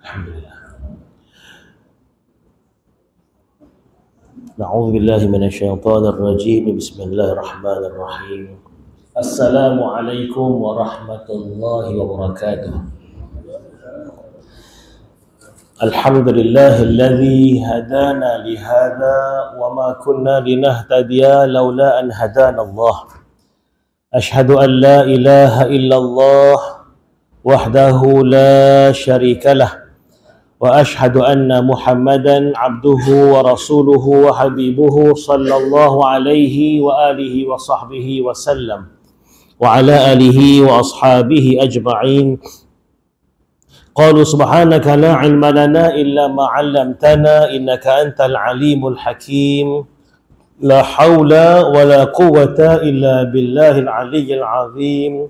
Alhamdulillah. A'udzu billahi minasyaitonir rajim. Bismillahirrahmanirrahim. Assalamualaikum warahmatullahi wabarakatuh. Alhamdulillahilladzi hadana lihada wa ma kunna linahtadiya laula an hadana Allah. Ashhadu an la ilaha illallah wahdahu la syarika lah. Wa ashhadu anna Muhammadan abduhu wa rasuluhu wa habibuhu sallallahu alaihi wa alihi wa sahbihi wa sallam wa ala alihi wa ashabihi ajma'in. Qalu subhanaka la ilma lana illa ma 'allamtana innaka antal alimul hakim. La haula wa la quwwata illa billahil aliyyil azim.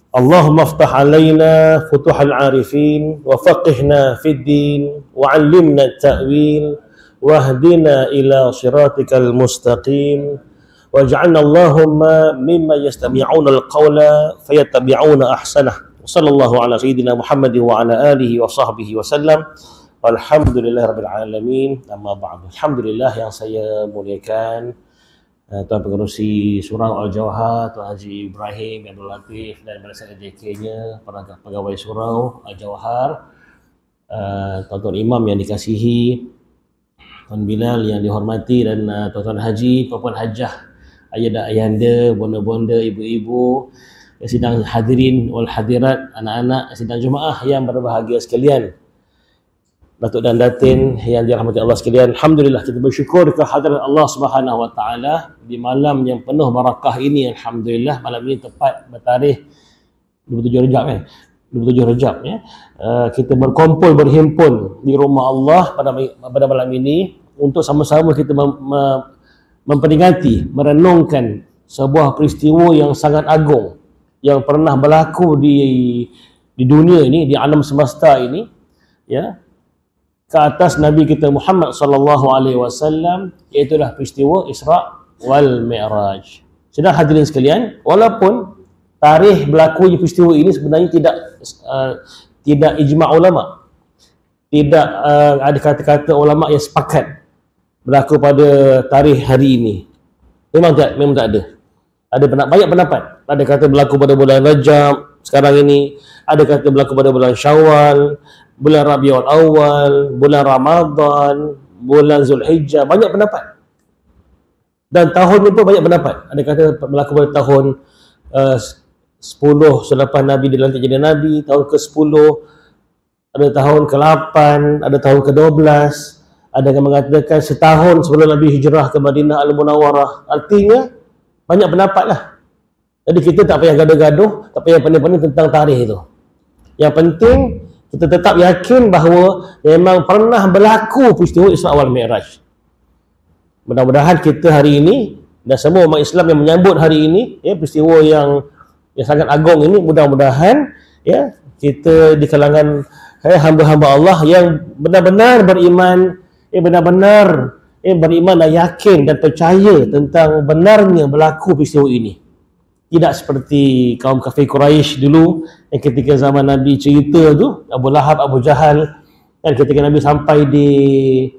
Allahumma aftah alaina futuhal arifin wa faqihna fid din wa 'allimna at-ta'wil wahdina ila siratikal mustaqim waj'alna Allahumma mimman yastami'una al-qawla fayattabi'una ahsanah. Sallallahu ala sayyidina Muhammad wa ala alihi wa sahbihi wa sallam. Alhamdulillahirabbil alamin. Amma ba'du. Alhamdulillah yang saya muliakan Tuan Pengerusi Surau Al-Jawhar, Tuan Haji Ibrahim Abdul Latif dan barisan JK-nya, para pegawai Surau Al-Jawhar, tuan-tuan imam yang dikasihi, Tuan Bilal yang dihormati, dan tuan-tuan haji, puan-puan hajah, ayah dan ayahanda, bonda-bonda, ibu-ibu yang sedang hadirin wal hadirat, anak-anak sedang Jumaah yang berbahagia sekalian, Datuk dan Datin yang dirahmati Allah sekalian. Alhamdulillah, kita bersyukur kehadiran Allah Subhanahu wa taala di malam yang penuh barakah ini. Alhamdulillah, malam ini tepat bertarikh 27 Rejab 27 Rejab ya. Kita berkumpul, berhimpun di rumah Allah pada malam ini untuk sama-sama kita memperingati, merenungkan sebuah peristiwa yang sangat agung yang pernah berlaku di dunia ini, di alam semesta ini ya, ke atas Nabi kita Muhammad sallallahu alaihi wasallam, iaitu peristiwa Isra wal Mi'raj. Sedang hadirin sekalian, walaupun tarikh berlakunya peristiwa ini sebenarnya tidak ijma' ulama, tidak ada kata-kata ulama yang sepakat berlaku pada tarikh hari ini. Memang tak ada. Ada banyak pendapat. Ada kata berlaku pada bulan Rajab sekarang ini, ada kata berlaku pada bulan Syawal, bulan Rabiul Awal, bulan Ramadan, bulan Zulhijjah, banyak pendapat. Dan tahun ni pun banyak pendapat. Ada kata berlaku pada tahun 10 selepas Nabi dilantik jadi Nabi, tahun ke-10, ada tahun ke-8, ada tahun ke-12, ada yang mengatakan setahun sebelum Nabi hijrah ke Madinah Al-Munawwarah. Artinya banyak pendapat lah. Jadi kita tak payah gaduh-gaduh, tak payah pening-pening tentang tarikh itu. Yang penting kita tetap yakin bahawa memang pernah berlaku peristiwa Isra wal Mi'raj. Mudah-mudahan kita hari ini dan semua umat Islam yang menyambut hari ini, ya, peristiwa yang sangat agung ini, mudah-mudahan ya kita di kalangan hamba-hamba Allah yang benar-benar beriman, beriman dan yakin dan percaya tentang benarnya berlaku peristiwa ini. Tidak seperti kaum kafir Quraisy dulu yang ketika zaman Nabi cerita tu, Abu Lahab, Abu Jahal, dan ketika Nabi sampai di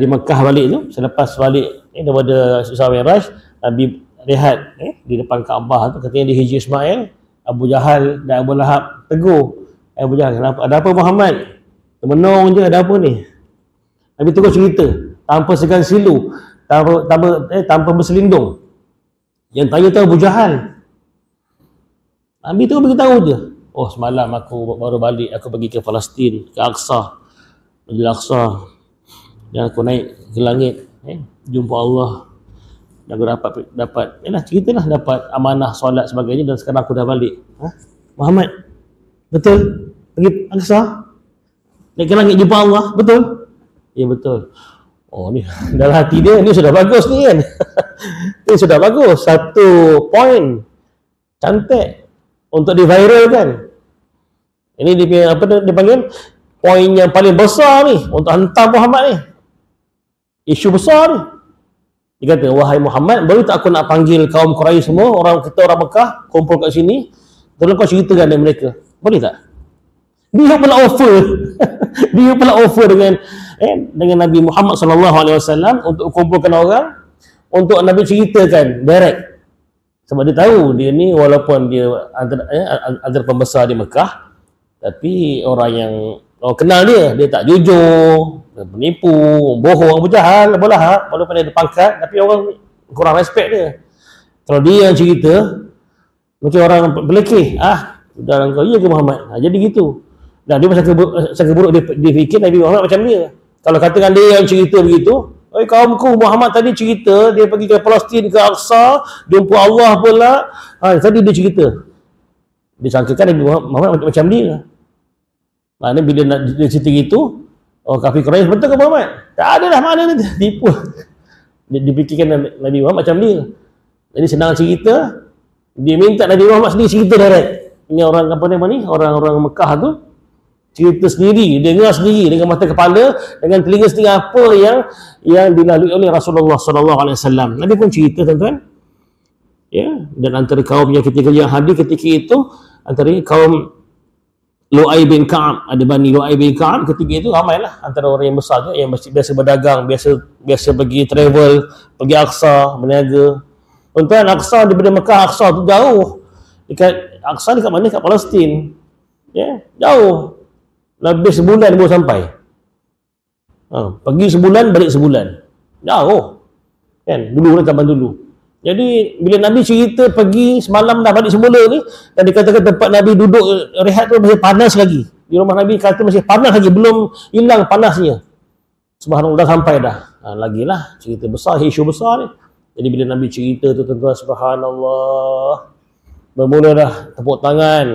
Mekah balik tu, selepas balik daripada Isra Mi'raj, Nabi rehat di depan Kaabah tu, ketika di Hijri Ismail, Abu Jahal dan Abu Lahab tegur Abu Jahal, ada apa Muhammad? Termenung je, ada apa ni? Nabi terus cerita tanpa segan silu, tanpa berselindung. Yang tanya tu Abu Jahal. Nabi tu beritahu je. Oh, semalam aku baru balik, aku pergi ke Palestin, ke Aqsa, Masjid Aqsa. Dan aku naik ke langit, jumpa Allah. Dan aku dapat ceritalah, dapat amanah solat sebagainya, dan sekarang aku dah balik. Muhammad, betul? Pergi Aqsa? Naik ke langit jumpa Allah, betul? Ya, betul. Oh, ni dalam hati dia ni sudah bagus ni kan. Ini sudah bagus, satu poin cantik untuk diviralkan. Ini dia panggil poin yang paling besar ni untuk hantar Muhammad ni. Isu besar ni. Dia kata, wahai Muhammad, boleh tak aku nak panggil kaum Quraisy semua, orang Mekah kumpul kat sini, tolong kau ceritakan dari mereka. Boleh tak? Dia pula offer. Dia pula offer dengan Nabi Muhammad SAW untuk kumpulkan orang, untuk Nabi ceritakan direct. Sebab dia tahu dia ni walaupun dia antara pembesar di Mekah, tapi orang yang kenal dia tak jujur, dia penipu, bohong, berjahal, berlahap, walaupun dia ada pangkat, tapi orang kurang respect dia. Kalau dia yang cerita, macam orang pelekeh, saudara kau, iya ke Muhammad? Jadi gitu. Dan dia sangka buruk, dia fikir Nabi Muhammad macam dia. Kalau katakan dia yang cerita begitu, kaumku Muhammad tadi cerita, dia pergi ke Palestin, ke Aqsa, jumpa Allah pula, tadi dia cerita. Dia sangkakan Nabi Muhammad macam dia. Maknanya bila dia cerita gitu, kafir Quraisy, betul ke Muhammad? Tak ada dah, mana ni, tipu. Dia fikirkan Nabi Muhammad macam dia. Jadi senang cerita, dia minta Nabi Muhammad sendiri cerita direct. Ini orang orang Mekah tu cerita sendiri, dengar sendiri dengan mata kepala, dengan telinga sendiri apa yang dilalui oleh Rasulullah SAW. Nabi pun cerita, tuan-tuan. Ya, dan antara kaum yang hadir ketika itu, antara kaum Lu'ay bin Ka'ab, ada Bani Lu'ay bin Ka'ab ketika itu ramailah, antara orang yang besar tu, yang biasa berdagang, biasa pergi travel, pergi Aqsa, berniaga. Tuan-tuan, Aqsa daripada Mekah, Aqsa tu jauh. Aqsa dekat mana? Dekat Palestin. Ya, jauh. Lebih sebulan baru sampai. Pergi sebulan, balik sebulan. Jauh. Kan? Dulu lah, zaman dulu. Jadi, bila Nabi cerita pergi semalam dah balik semula ni, dan dikatakan tempat Nabi duduk rehat tu masih panas lagi. Di rumah Nabi kata masih panas lagi, belum hilang panasnya. Subhanallah, dah sampai dah. Lagilah, cerita besar, isu besar ni. Jadi, bila Nabi cerita tu, tuan-tuan, subhanallah, bermula dah tepuk tangan.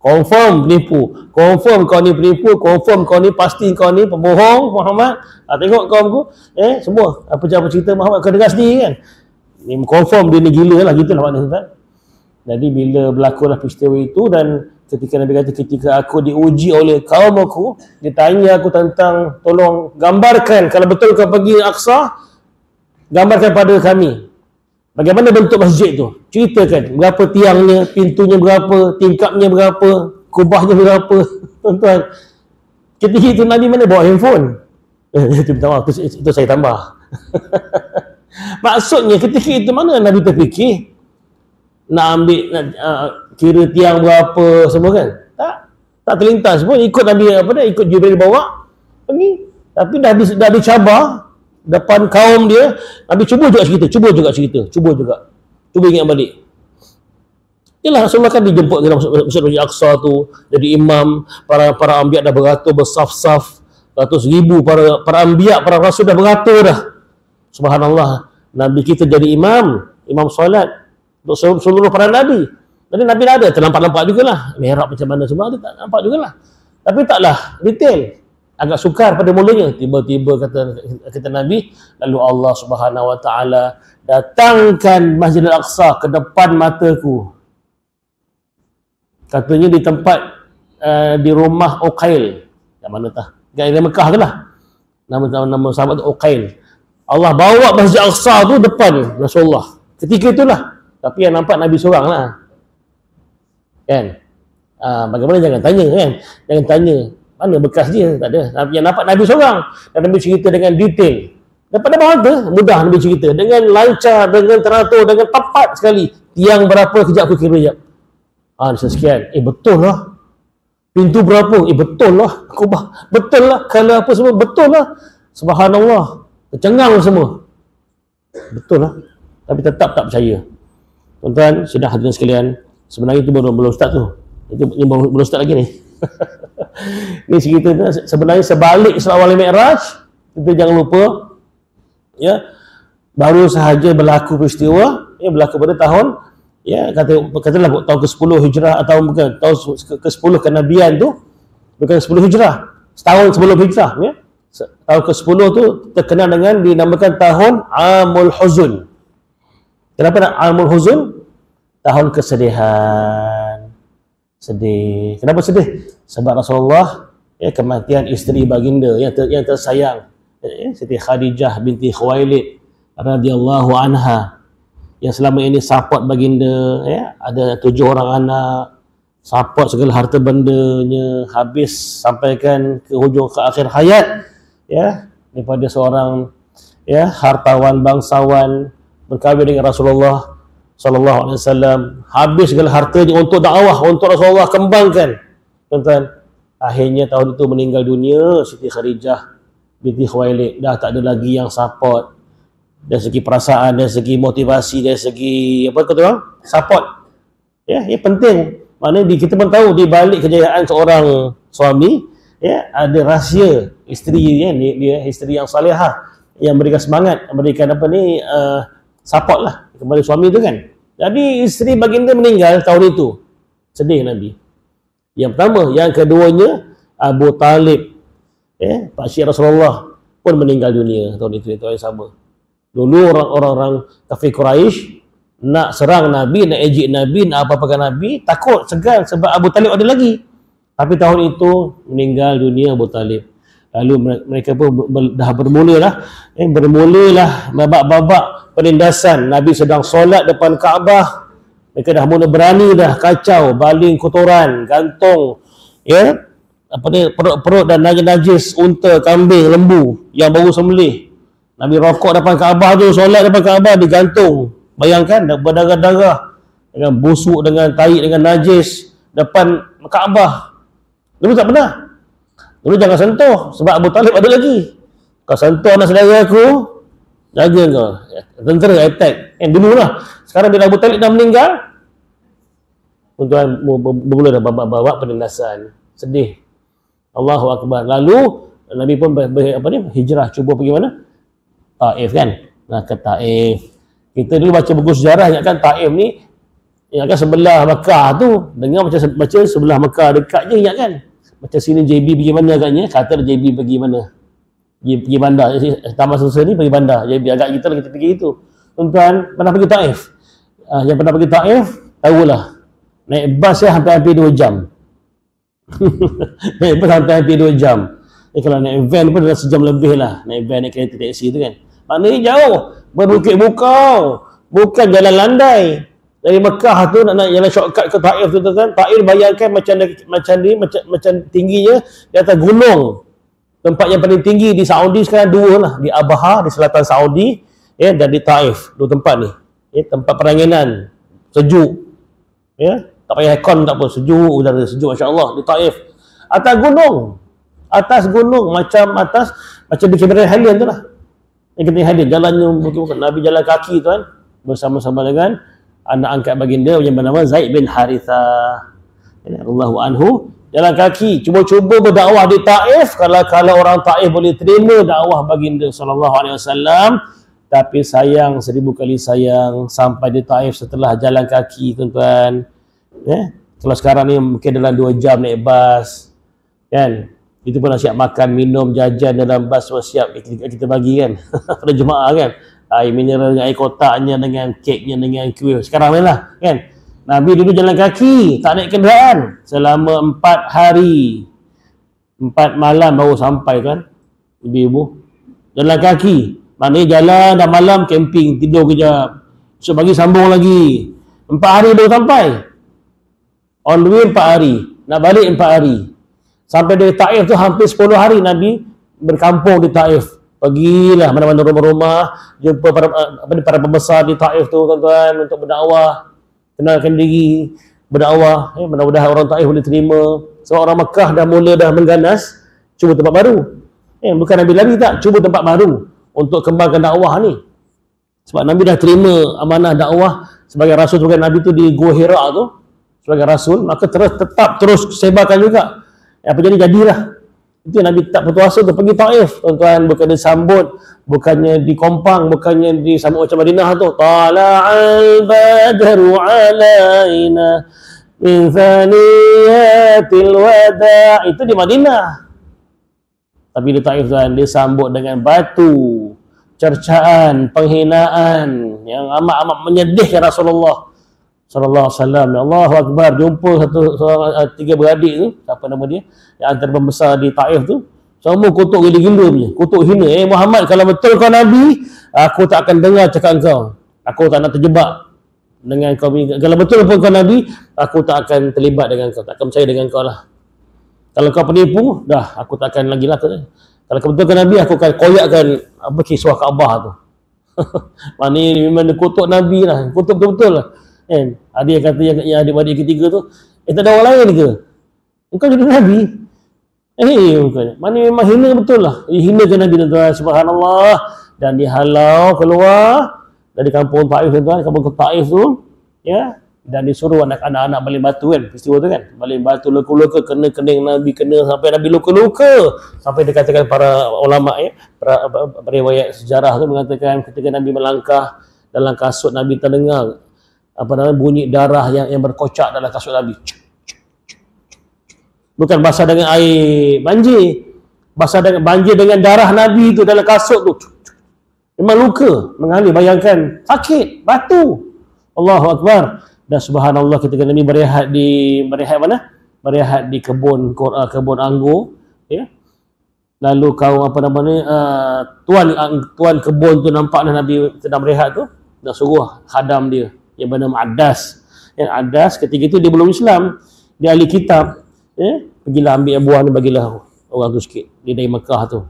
Confirm penipu, confirm kau ni penipu, confirm kau ni, pasti kau ni pembohong Muhammad. Tengok kaumku, semua apa cerita Muhammad kau dengar sendiri kan. Ni confirm dia ni gila lah, gitulah maknanya, kan. Jadi bila berlakulah peristiwa itu, dan ketika Nabi kata, ketika aku diuji oleh kaum aku, dia tanya aku tentang, tolong gambarkan kalau betul kau pergi Aqsa, gambarkan pada kami bagaimana bentuk masjid tu, ceritakan berapa tiangnya, pintunya berapa, tingkapnya berapa, kubahnya berapa. Tuan-tuan, ketika itu Nabi mana bawa handphone? Itu saya tambah. Maksudnya ketika itu mana Nabi terfikir nak ambil, kira tiang berapa semua, kan? Tak terlintas pun, ikut Nabi ikut Jibril bawa pergi. Tapi dah dicabar depan kaum dia, Nabi cuba juga cerita, cuba ingat balik. Yalah, Rasulullah kan dijemput ke Masjid Aqsa tu, jadi imam, para anbiya dah beratur bersaf-saf, ratus ribu para anbiya, para rasul dah beratur dah. Subhanallah, Nabi kita jadi imam solat untuk seluruh para nabi. Jadi Nabi dah ada, terlampak-lampak jugalah, mihrab macam mana semua ada, tak nampak jugalah. Tapi taklah detail. Agak sukar pada mulanya, tiba-tiba kata Nabi, lalu Allah Subhanahu Wa Taala datangkan Masjid Al-Aqsa ke depan mataku. Katanya di tempat di rumah Uqail. Yang mana tah? Di Mekah ke lah. Nama sahabat Uqail. Allah bawa Masjid Al-Aqsa tu depan Rasulullah. Ketika itulah. Tapi yang nampak Nabi seorang lah. Kan? Bagaimana jangan tanya, kan? Jangan tanya. Mana bekas dia? Tak ada. Yang nampak Nabi seorang. Dan Nabi cerita dengan detail. Daripada mana mudah Nabi cerita. Dengan lancar, dengan teratur, dengan tepat sekali. Tiang berapa, kejap aku kira sekejap. Sekian. Betul lah. Pintu berapa? Betul lah. Kubah. Betul lah. Kalau apa semua, betul lah. Subhanallah. Tercengang semua. Betul lah. Tapi tetap tak percaya. Tuan-tuan, sudah hadirin sekalian. Sebenarnya itu belum ustaz tu. Ini belum ustaz lagi ni. Ini cerita sebenarnya sebalik Isra wal Mi'raj. Kita jangan lupa, ya, baru sahaja berlaku peristiwa, ya, berlaku pada tahun, ya, katalah tahun ke-10 Hijrah, atau bukan tahun ke-10 kenabian tu, bukan 10 Hijrah, setahun sebelum Hijrah, ya. Tahun ke-10 tu terkenal dengan dinamakan tahun Amul Huzun. Kenapa nak Amul Huzun? Tahun kesedihan. Sedih. Kenapa sedih? Sebab Rasulullah, ya, kematian isteri baginda yang tersayang, Siti Khadijah binti Khuwailid radhiyallahu anha, yang selama ini support baginda, ya, ada 7 orang anak, support segala harta bendanya, habis sampaikan ke hujung ke akhir hayat, ya, daripada seorang ya hartawan bangsawan berkahwin dengan Rasulullah sallallahu alaihi wasallam, habis segala hartanya untuk dakwah, untuk Rasulullah kembangkan. Tuan-tuan, akhirnya tahun itu meninggal dunia Siti Khadijah binti Khuwailid, dah tak ada lagi yang support dari segi perasaan, dari segi motivasi, dari segi apa kata orang? Support. Ya, ini penting. Maknanya kita pun tahu di balik kejayaan seorang suami, ya, ada rahsia isteri dia isteri yang salihah yang memberikan semangat, memberikan apa ni support lah kepada suami itu kan. Jadi isteri baginda meninggal tahun itu. Sedih Nabi. Yang pertama, yang keduanya Abu Talib, Pak Syekh Rasulullah pun meninggal dunia tahun itu yang sama. Dulu orang-orang kafir Quraisy nak serang Nabi, nak ejek Nabi, nak apa-apakan Nabi, takut, segan sebab Abu Talib ada lagi. Tapi tahun itu meninggal dunia Abu Talib. Lalu mereka pun dah bermulalah babak-babak penindasan. Nabi sedang solat depan Kaabah. Mereka dah mula berani dah kacau, baling kotoran, gantung, ya, apa ni, perut-perut dan najis unta, kambing, lembu yang baru sembelih. Nabi rokok depan Kaabah tu, solat depan Kaabah digantung. Bayangkan berdarah-darah dengan busuk, dengan tai, dengan najis depan Kaabah. Dulu tak pernah. Dulu jangan sentuh sebab Abu Talib ada lagi. Kau sentuh anak saudara aku, jaga kau. Tentera attack. Dululah. Sekarang bila Abu Talib dah meninggal, tuan-tuan bermula dah babak-babak penindasan. Sedih. Allahu Akbar. Lalu Nabi pun hijrah, cuba pergi mana? Taif kan. Nah, ke Taif. Kita dulu baca buku sejarah, ingatkan Taif ni ingatkan sebelah Mekah tu, dengar baca sebelah Mekah dekat je, ingatkan. Macam sini JB pergi mana agaknya, kata JB pergi mana? Pergi bandar. Taman Susun ni pergi bandar. JB agak kita lah kita pergi itu. Tuan-tuan pernah pergi Taif? Yang pernah pergi Taif, tahulah. Naik bas ya hampir 2 jam. Naik bas hampir 2 jam. Kalau naik van pun dah sejam lebih lah. Naik van, naik kereta taksi tu kan. Maknanya jauh. Berbukit-bukau. Bukan jalan landai. Dari Mekah tu nak jalan shortcut ke Taif tu kan. Taif bayangkan macam tingginya di atas gunung. Tempat yang paling tinggi di Saudi sekarang 2 lah. Di Abha di selatan Saudi, ya, dan di Taif. 2 tempat ni. Ya, tempat peranginan. Sejuk. Ya, tak payah aircon tak apa, sejuk, udara sejuk, masya-Allah di Taif. Atas gunung. Atas gunung macam di Cameron Highland tu lah. Yang kita hadir jalannya bukan Nabi jalan kaki tuan bersama-sama dengan anak angkat baginda yang bernama Zaid bin Harithah radhiyallahu anhu, jalan kaki cuba-cuba berdakwah di Taif. Kalau orang Taif boleh terima dakwah baginda sallallahu alaihi wasallam, tapi sayang 1000 kali sayang sampai di Taif setelah jalan kaki tuan-tuan. Kalau sekarang ni mungkin dalam 2 jam naik bas kan. Itu pun dah siap makan, minum, jajan dalam bas semua siap kita bagi kan. Pada jemaah kan. Air mineral dengan air kotaknya, dengan keknya, dengan kuih. Sekarang ni lah kan. Nabi dulu jalan kaki, tak naik kenderaan. Selama 4 hari. 4 malam baru sampai kan. Ibu-ibu. Jalan kaki. Maknanya jalan dah malam, camping, tidur kejap. So bagi sambung lagi. 4 hari baru sampai. On the way 4 hari. Nak balik 4 hari. Sampai dari Taif tu hampir 10 hari Nabi berkampung di Taif. Pergilah mana-mana rumah-rumah, jumpa para pembesar di Taif tu tuan-tuan untuk berdakwah, kenalkan diri, berdakwah. Mudah-mudahan orang Taif boleh terima. Sebab orang Mekah dah mula dah mengganas, cuba tempat baru. Bukan Nabi lari tak, cuba tempat baru untuk kembangkan dakwah ni. Sebab Nabi dah terima amanah dakwah sebagai Rasul, sebagai Nabi tu di Gua Hira tu sebagai Rasul, maka tetap terus sebarkan juga. Apa jadilah. Itu Nabi tak putus asa untuk pergi Taif. Tuan-tuan, bukan disambut, bukannya dikompang, bukannya disambut macam Madinah tu. Tala'al badru alaina min thaniyatil wada'. Itu di Madinah. Tapi di Taif tuan, disambut dengan batu, cercaan, penghinaan yang amat-amat menyedihkan Rasulullah sallallahu alaihi wasallam. Allahu Akbar. Jumpa seorang 3 beradik tu, siapa nama dia, yang antara pembesar di Taif tu, semua kutuk gila-gila punya, kutuk hina. Muhammad, kalau betul kau Nabi, aku tak akan dengar cakap kau. Aku tak nak terjebak. dengan kau. Kalau betul pun kau Nabi, aku tak akan terlibat dengan kau, tak akan percaya dengan kau lah. Kalau kau penipu, dah aku tak akan lagi lah. Kalau kau betul kau Nabi, aku akan koyakkan apa kiswah Kaabah tu. Maknanya memang dia kutuk Nabi lah, kutuk betul-betul lah. Kan? Ada yang kata yang adik-adik ketiga tu, tak ada orang lain ke? Engkau jadi Nabi? Maknanya memang hina betul lah. Dia hinakan Nabi, tuan-tuan. Subhanallah. Dan dihalau keluar dari kampung Taif, tuan-tuan. Kampung Taif tu, ya. Dan disuruh anak-anak baling batu kan, peristiwa tu kan. Baling batu luka-luka, kena kening Nabi, kena sampai Nabi luka-luka. Sampai dikatakan para ulama, ya, para riwayat sejarah tu mengatakan ketika Nabi melangkah dalam kasut, Nabi terdengar apa namanya, bunyi darah yang berkocak dalam kasut Nabi. Bukan basah dengan air banjir, basah dengan banjir dengan darah Nabi tu dalam kasut tu. Memang luka mengalir, bayangkan sakit, batu. Allahu Akbar. Dan subhanallah ketika Nabi berehat mana? Berehat di kebun anggur, ya. Lalu kaum apa namanya, tuan kebun tu nampaklah Nabi sedang berehat tu, dan suruh khadam dia yang bernama Adas. Yang Adas ketika itu dia belum Islam, dia ahli kitab, ya. Pergilah ambil buah ni, bagilah orang tu sikit. Dia dari Mekah tu.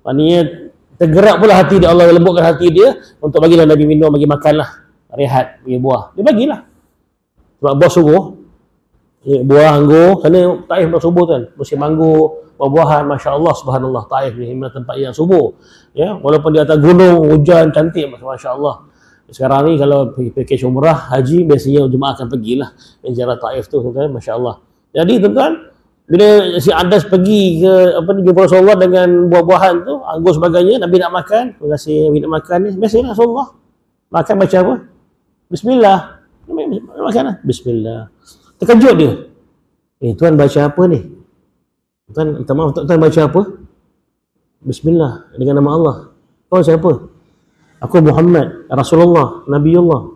Maknanya tergerak pula hati dia, Allah lembutkan hati dia untuk bagilah Nabi minum, bagi makanlah, rehat, bagi buah. Dia bagilah. Sebab bos suruh, ya, buah anggur, kerana Taif dah subuh kan, musim anggur, buah-buahan, Masya Allah, subhanallah, Taif ni memang tempat yang subuh. Ya, walaupun di atas gunung, hujan, cantik, Masya Allah. Sekarang ni kalau package umrah, haji, biasanya jemaah akan pergilah ziarah Taif tu, tuan-tuan, Masya Allah. Jadi tuan-tuan, bila si Adas pergi ke jumpa Rasulullah dengan buah-buahan tu, anggur sebagainya, Nabi nak makan, terima kasih Nabi nak makan ni, biasanya Rasulullah makan baca apa? Bismillah. Makan lah. Bismillah. Terkejut dia. Tuan baca apa ni? Tuan, minta maaf, tuan baca apa? Bismillah, dengan nama Allah. Tuan siapa? Aku Muhammad, Rasulullah, Nabiullah.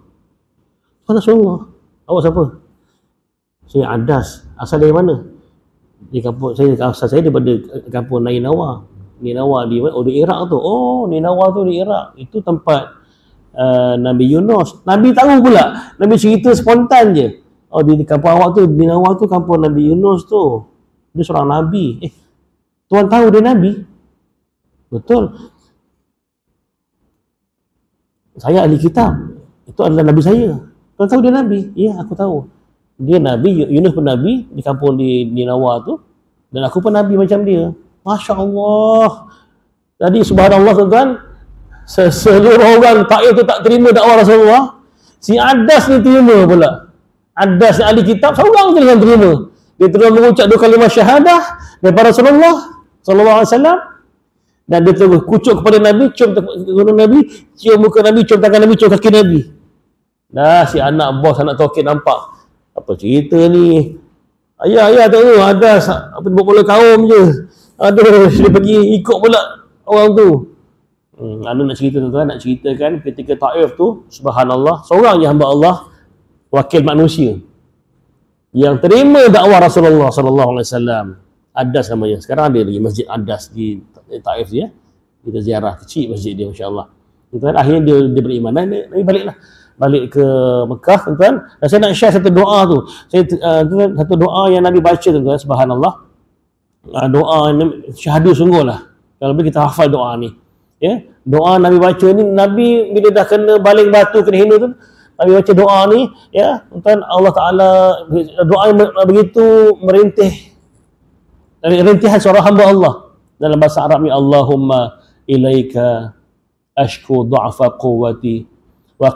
Tuan Rasulullah. Awak siapa? Saya Adas. Asal dari mana? Di kampung asal saya daripada kampung Nainawa. Nainawa di mana? Oh, di Iraq tu. Oh, Nainawa tu di Iraq. Itu tempat Nabi Yunus. Nabi tahu pula. Nabi cerita spontan je. Oh, di kampung awak tu, Nainawa tu kampung Nabi Yunus tu. Dia seorang Nabi. Tuan tahu dia Nabi? Betul. Saya ahli kitab. Itu adalah Nabi saya. Tuan tahu dia Nabi? Ya, aku tahu. Dia Nabi, Yunus pun Nabi di kampung di Nainawa tu. Dan aku pun Nabi macam dia. Masya Allah. Jadi subhanallah tuan-tuan, seluruh orang Taif tu tak terima dakwah Rasulullah. Si Adas ni terima pula. Adas ni ahli kitab, seorang je yang terima. Dia terus mengucap 2 kalimah syahadah daripada Rasulullah sallallahu alaihi wasallam, dan dia terus kucuk kepada Nabi, cium tangan Nabi, cium muka Nabi, cium tangan Nabi, cium kaki Nabi. Dah si anak bos, anak toket nampak. Apa cerita ni? Ayah tak tahu, Adas apa buat bola kaum je. Aduh, dia pergi ikut pula orang tu. Anu nak cerita tuan-tuan, nak ceritakan ketika Taif tu, subhanallah, seorang je hamba Allah, wakil manusia yang terima dakwah Rasulullah sallallahu alaihi wasallam. Adas namanya. Sekarang ada lagi masjid Adas di Taif dia. Kita ziarah, kecil masjid dia, masya-Allah. Tuan, akhirnya dia beriman dan dia baliklah. Balik ke Mekah, tuan-tuan. Dan saya nak share satu doa tu. Satu doa yang Nabi baca, tuan-tuan, subhanallah. Doa syahadu sungguhlah. Kalau lebih kita hafal doa ni. Ya, doa Nabi baca ni, Nabi bila dah kena baling batu, kena hina tu, Nabi baca doa ni, ya, tuan, Allah Taala doa yang begitu rintihan suara hamba Allah dalam bahasa Arab ni, Allahumma ilaika ashku dha'fa quwwati wa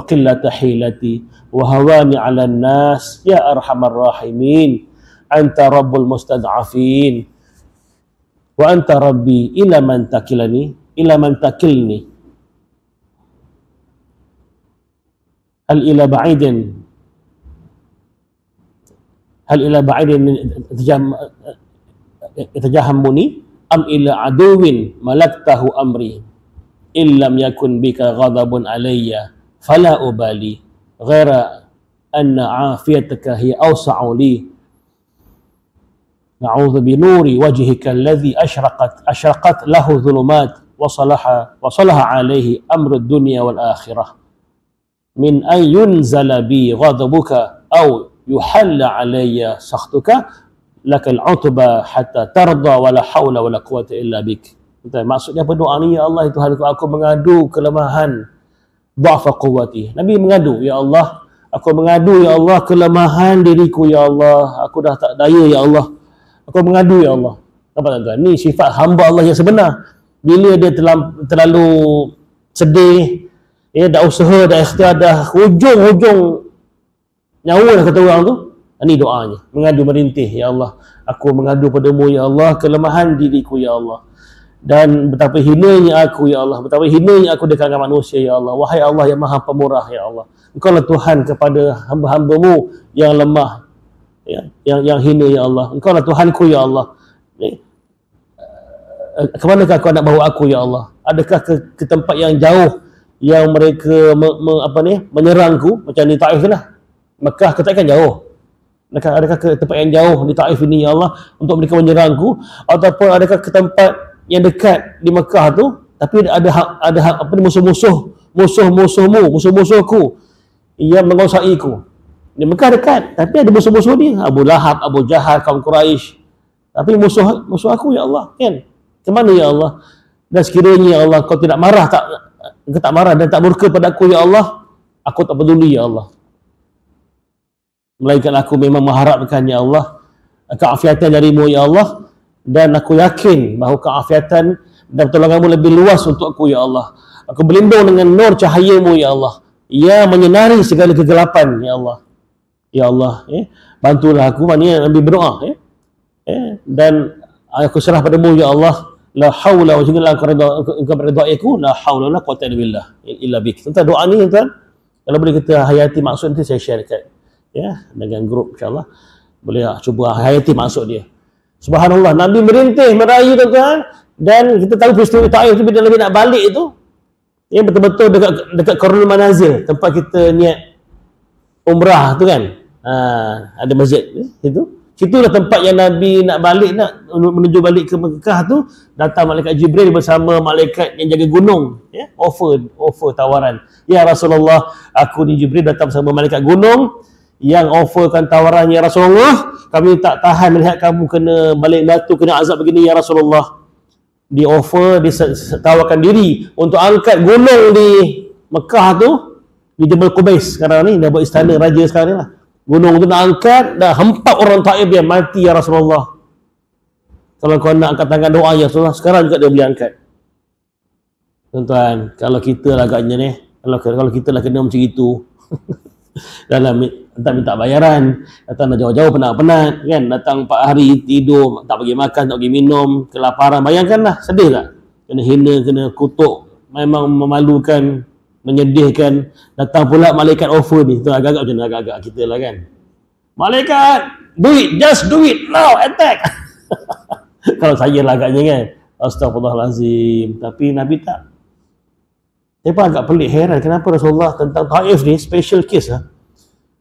qillata hilati wa hawani 'ala an-nas ya arhamar rahimin anta rabbul mustad'afin wa anta rabbi ila man takilni hal ila ba'idin yatajahammuni am ila aduwin malaktahu amri illam yakun bika ghadabun alayya fala ubali ghaira anna afiyataka hiya awsa'u li na'udzu bi nuri wajhika alladhi ashraqat lahu dhulumat wa salaha alayhi amru dunya wal akhirah. min an yunzala bi ghadabuka aw yuhalla alayya sakhtuka lakal utba hatta tarda wala haula wala quwwata illa bik. Maksudnya apa doa ni? Ya Allah, Tuhan aku mengadu kelemahan, dha'fa quwwati. Nabi mengadu, ya Allah, aku mengadu ya Allah kelemahan diriku ya Allah, aku dah tak daya ya Allah, aku mengadu ya Allah. Nampak tuan-tuan, ni sifat hamba Allah yang sebenar. Bila dia terlalu sedih, dah usaha, dah ikhtiar, dah hujung nyawa dah kata orang tu, ini doanya, mengadu merintih, ya Allah, aku mengadu padamu ya Allah kelemahan diriku ya Allah, dan betapa hinanya aku ya Allah, betapa hinanya aku dekat dengan manusia ya Allah. Wahai Allah yang maha pemurah ya Allah, Engkau lah Tuhan kepada hamba-hambamu yang lemah, yang hina ya Allah. Engkau lah Tuhanku ya Allah. Kemanakah kau nak bawa aku ya Allah? Adakah ke tempat yang jauh yang mereka menyerangku macam di Taif lah? Mekah ketakkan jauh. Adakah ke tempat yang jauh di Taif ini ya Allah untuk mereka menyerangku, ataupun adakah ke tempat yang dekat di Mekah tu tapi ada musuhmusuhku yang menguasaiku? Di Mekah dekat tapi ada musuh-musuh dia, Abu Lahab, Abu Jahal, kaum Quraisy, tapi musuh aku ya Allah, kan? Ke mana ya Allah? Dan sekiranya ya Allah kau tidak marah, engkau tak marah dan tak murka pada aku ya Allah, aku tak peduli ya Allah, melainkan aku memang mengharapkan ya Allah keafiatan darimu ya Allah, dan aku yakin bahawa keafiatan dan pertolonganmu lebih luas untuk aku ya Allah. Aku berlindung dengan nur cahayamu ya Allah, yang menyinari segala kegelapan ya Allah. Ya Allah, bantulah aku, maknanya Nabi berdoa, dan aku serah padamu ya Allah. La haula wa jalla engkau berdoa aku, la haula wala quwwata illa bik. Tentang doa ni tuan, kalau boleh kita hayati maksud nanti saya share dekat dengan grup insya-Allah. Boleh cuba hayati maksud dia. Subhanallah, Nabi merintih, merayu tuan-tuan, dan kita tahu peristiwa Taif tu bila Nabi nak balik itu, betul-betul dekat Qarnul Manazil, tempat kita niat umrah tu kan. Ada masjid itu. Situlah tempat yang Nabi nak balik, nak menuju balik ke Mekah tu, datang malaikat Jibril bersama malaikat yang jaga gunung, offer tawaran. Ya Rasulullah, aku ni Jibril datang bersama malaikat gunung yang offerkan tawaran, ya Rasulullah, kami tak tahan melihat kamu kena balik batu, kena azab begini ya Rasulullah. Di offer, ditawarkan diri untuk angkat gunung di Mekah tu, di Jabal Qubais sekarang ni, dah buat istana raja sekarang ni lah. Gunung tu nak angkat, dah hempap orang Taif dia mati ya Rasulullah. Kalau kau nak angkat tangan doa ya Rasulullah, sekarang juga dia boleh angkat. Tuan-tuan, kalau kita lah agaknya ni, kalau kita lah kena macam itu dalam datang minta bayaran, datang dah jauh-jauh penat-penat kan, datang 4 hari tidur, tak bagi makan, tak bagi minum, kelaparan, bayangkanlah, sedih tak? Kena hina, kena kutuk, memang memalukan, menyedihkan. Datang pula malaikat offer ni, tu agak-agak macam mana, agak-agak kita lah kan, malaikat do it, just do it now, attack. Kalau saya lah agaknya kan, astagfirullahalazim. Tapi Nabi tak. Saya pun agak pelik, heran kenapa Rasulullah tentang Taif ni special case lah,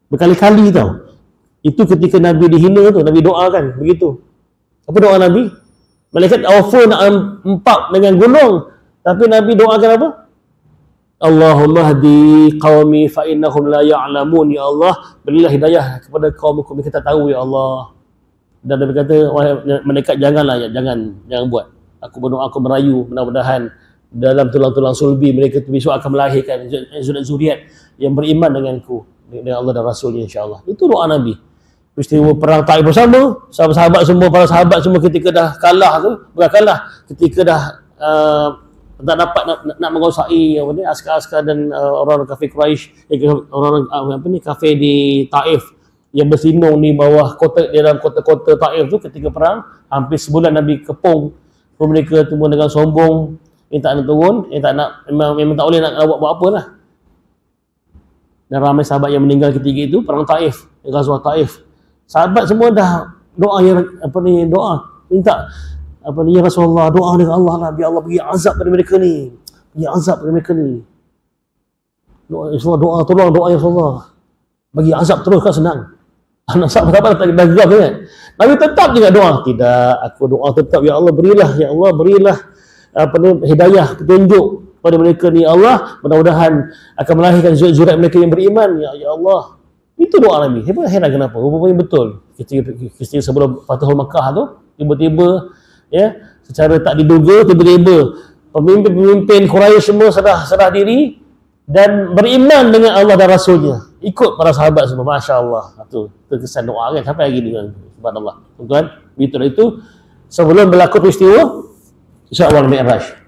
berkali-kali tau. Itu ketika Nabi dihina tu, Nabi doakan begitu. Apa doa Nabi? Malaikat offer nak empat dengan gunung, tapi Nabi doakan apa? Allahumma hdi qaumi fa innahum la ya'lamun. Ya Allah, berilah hidayah kepada kaumku, mereka tak tahu ya Allah. Dan Nabi kata, wahai malaikat, janganlah, jangan buat. Aku berdoa, aku merayu, mudah-mudahan dalam tulang-tulang sulbi mereka tu besok akan melahirkan zuriat yang beriman denganku, dengan Allah dan Rasulnya insya-Allah. Itu doa Nabi. Peristiwa perang Taif bersama, sahabat-sahabat semua, para sahabat semua ketika dah kalah tu, bukan kalah, ketika dah tak dapat nak menguasai askar-askar dan orang-orang kafir Quraisy, orang-orang kafir di Taif yang bersinung di bawah kota, di dalam kota-kota Taif tu ketika perang, hampir sebulan Nabi kepung. Mereka semua dengan sombong, tak nak turun, tak nak, memang tak boleh nak buat apa lah. Dan ramai sahabat yang meninggal ketika itu perang Taif, Ghazwah Taif. Sahabat semua dah doa doa minta ya Rasulullah, doa dengan Allah lah, biar Allah bagi azab pada mereka ni, bagi azab pada mereka ni. Doa tolong, doa ya Rasulullah, bagi azab terus, kan senang. Anak sahabat tak dah gerak kan. Nabi tetap juga doa, tidak, aku doa tetap, ya Allah berilah, ya Allah berilah hidayah, petunjuk pada mereka ni, ya Allah, mudah-mudahan akan melahirkan zuriat mereka yang beriman, ya Allah. Itu doa Nabi. Heran kenapa? Rupanya betul. Ketika sebelum Fathul Makkah tu, tiba-tiba ya, secara tak diduga, tiba-tiba pemimpin-pemimpin Quraisy semua serah diri dan beriman dengan Allah dan Rasulnya. Ikut para sahabat semua. Masya Allah. Itu terkesan doa kan sampai hari ni kan. Subhanallah. Tuan-tuan, itu sebelum berlaku peristiwa Isra wal Mi'raj.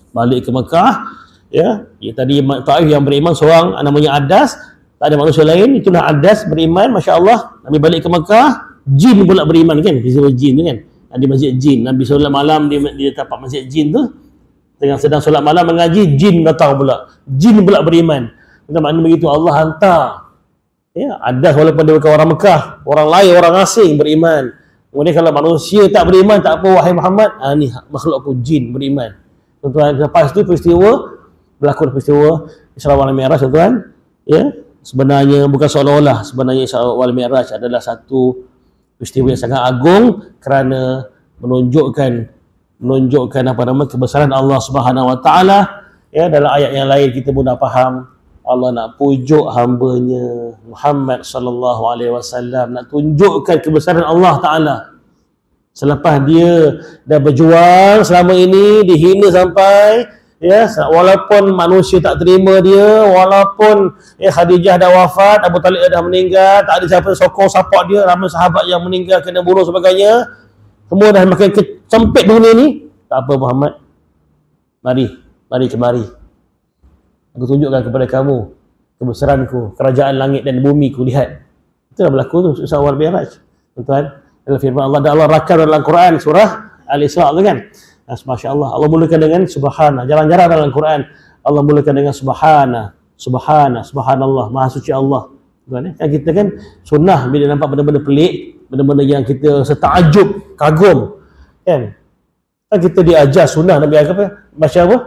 Balik ke Mekah, ya tadi Taif yang beriman seorang namanya Adas, tak ada manusia lain, itulah Adas beriman, Masya Allah. Nabi balik ke Mekah, jin pula beriman kan, peristiwa jin tu kan. Di masjid jin, Nabi solat malam di tapak masjid jin tu, tengah sedang solat malam mengaji, jin datang pula, jin pula beriman. Maknanya begitu Allah hantar, ya Adas walaupun dia bukan orang Mekah, orang lain, orang asing beriman. Kemudian kalau manusia tak beriman, tak apa wahai Muhammad, ni makhluk aku jin beriman. Tuan-tuan, lepas tu berlaku peristiwa Isra wal Mi'raj, tuan-tuan, ya. Sebenarnya bukan seolah-olah, sebenarnya Isra wal Mi'raj adalah satu peristiwa yang sangat agung kerana menunjukkan apa nama kebesaran Allah Subhanahu wa taala. Ya, dalam ayat yang lain kita pun dah faham Allah nak pujuk hamba-Nya Muhammad sallallahu alaihi wasallam, nak tunjukkan kebesaran Allah taala. Selepas dia dah berjuang selama ini, dihina sampai, ya, walaupun manusia tak terima dia, walaupun Khadijah dah wafat, Abu Talib dah meninggal, tak ada siapa sokong support dia, ramai sahabat yang meninggal kena bunuh sebagainya, semua dah makin kecempit dunia ni. Tak apa Muhammad, mari kemari, aku tunjukkan kepada kamu kebesaranku, kerajaan langit dan bumi ku, lihat. Itu dah berlaku tu Isra wal Mi'raj, tuan-tuan. Dalam firman Allah, dan Allah rakam dalam Quran surah Al-Isra tu kan. Masya Allah, Allah mulakan dengan subhana. Jarang-jarang dalam Quran Allah mulakan dengan subhana, subhanallah, maha suci Allah. Kan kita kan sunnah bila nampak benda-benda pelik, benda-benda yang kita setakjub, kagum, kan kita diajar sunnah Nabi apa? Baca apa?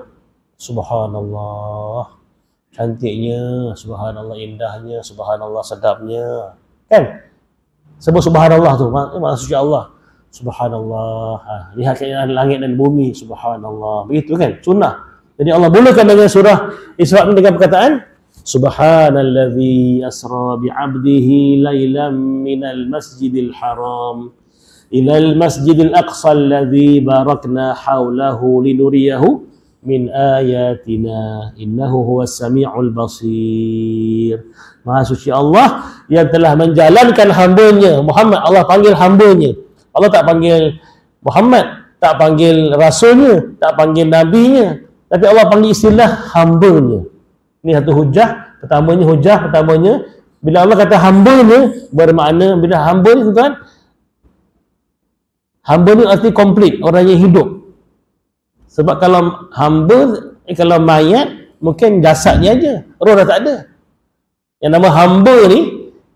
Subhanallah, cantiknya, subhanallah, indahnya, subhanallah, sedapnya, kan? Sebut subhanallah tu, maha suci Allah. Subhanallah. Lihat keindahan langit dan bumi, subhanallah. Begitu kan? Sunnah. Jadi Allah mulakan dengan surah Isra dengan perkataan Subhanalladzi asra bi'abdihi lailan minal masjidil haram ilal masjidil aqsa alladzi barakna haulahu linuriyahu min ayatina innahu huwas sami'ul basir. Maha suci Allah yang telah menjalankan hamba-Nya Muhammad. Allah panggil hamba-Nya. Allah tak panggil Muhammad, tak panggil Rasulnya, tak panggil Nabinya, tapi Allah panggil istilah hamba-Nya. Ini satu hujah pertamanya, bila Allah kata hamba-Nya, bermakna bila hamba ni, tuan, hamba ni arti komplit, orang yang hidup. Sebab kalau hamba, kalau mayat, mungkin jasadnya aja, roh dah tak ada. Yang nama hamba ni,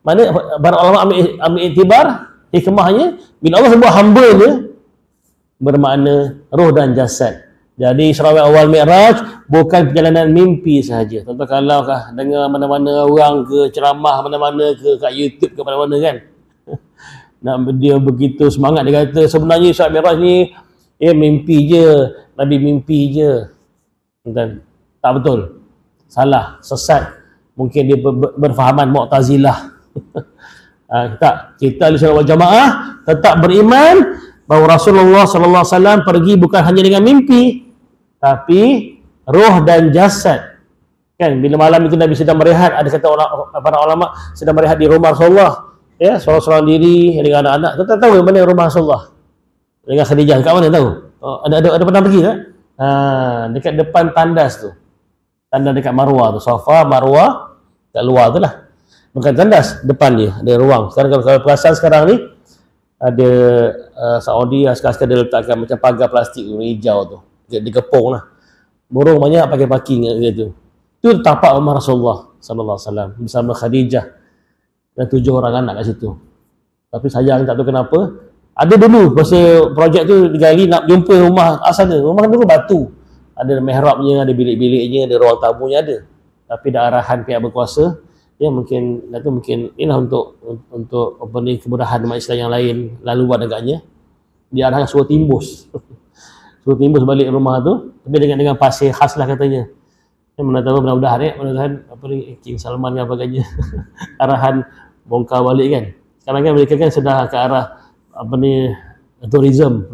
mana para ulama ambil iktibar, hikmahnya, bila Allah sebut hamba-Nya, bermakna roh dan jasad. Jadi Isra wal Mi'raj bukan perjalanan mimpi sahaja. Contoh kalau dengar mana-mana orang ke ceramah mana-mana ke kat YouTube ke mana-mana kan, dia begitu semangat, dia kata sebenarnya Isra Mi'raj ni mimpi je, Nabi mimpi je. Dan tak betul, salah, sesat. Mungkin dia berfahaman Mu'tazilah. Tak, kita ahli sunnah wal jamaah tetap beriman bahawa Rasulullah sallallahu alaihi wasallam pergi bukan hanya dengan mimpi, tapi roh dan jasad. Kan bila malam itu Nabi sedang berehat, ada kata para ulama sedang berehat di rumah Rasulullah, ya, seorang-seorang diri dengan anak-anak. Kita tahu mana rumah Rasulullah dengan Khadijah, kat mana tahu? Ada pernah pergi tak? Dekat depan tandas tu. Tandas dekat Marwah tu, Safa, Marwah, kat luar tu lah. Bukan tandas, depan dia ada ruang. Sekarang kalau perasan sekarang ni ada Saudi sekarang dia letakkan macam pagar plastik hijau tu, digepung lah. Burung banyak pakai parking gitu. Itu tapak rumah Rasulullah sallallahu alaihi wasallam bersama Khadijah dan 7 orang anak kat situ. Tapi sayang tak tahu kenapa, ada dulu masa projek tu digali nak jumpa rumah asal dia. Rumah dulu batu. Ada mihrabnya, ada bilik-biliknya, ada ruang tamunya ada. Tapi dah arahan pihak berkuasa, ya mungkin inilah untuk apa ni, kemudahan umat Islam yang lain lalu buat agaknya, diarahkan suruh timbus suruh timbus balik rumah tu, tapi dengan pasir khas lah katanya. Mana tahu mudah-mudahan apa ni King Salman apa katanya arahan bongkar balik kan. Sekarang kan mereka kan sudah ke arah apa ni tourism,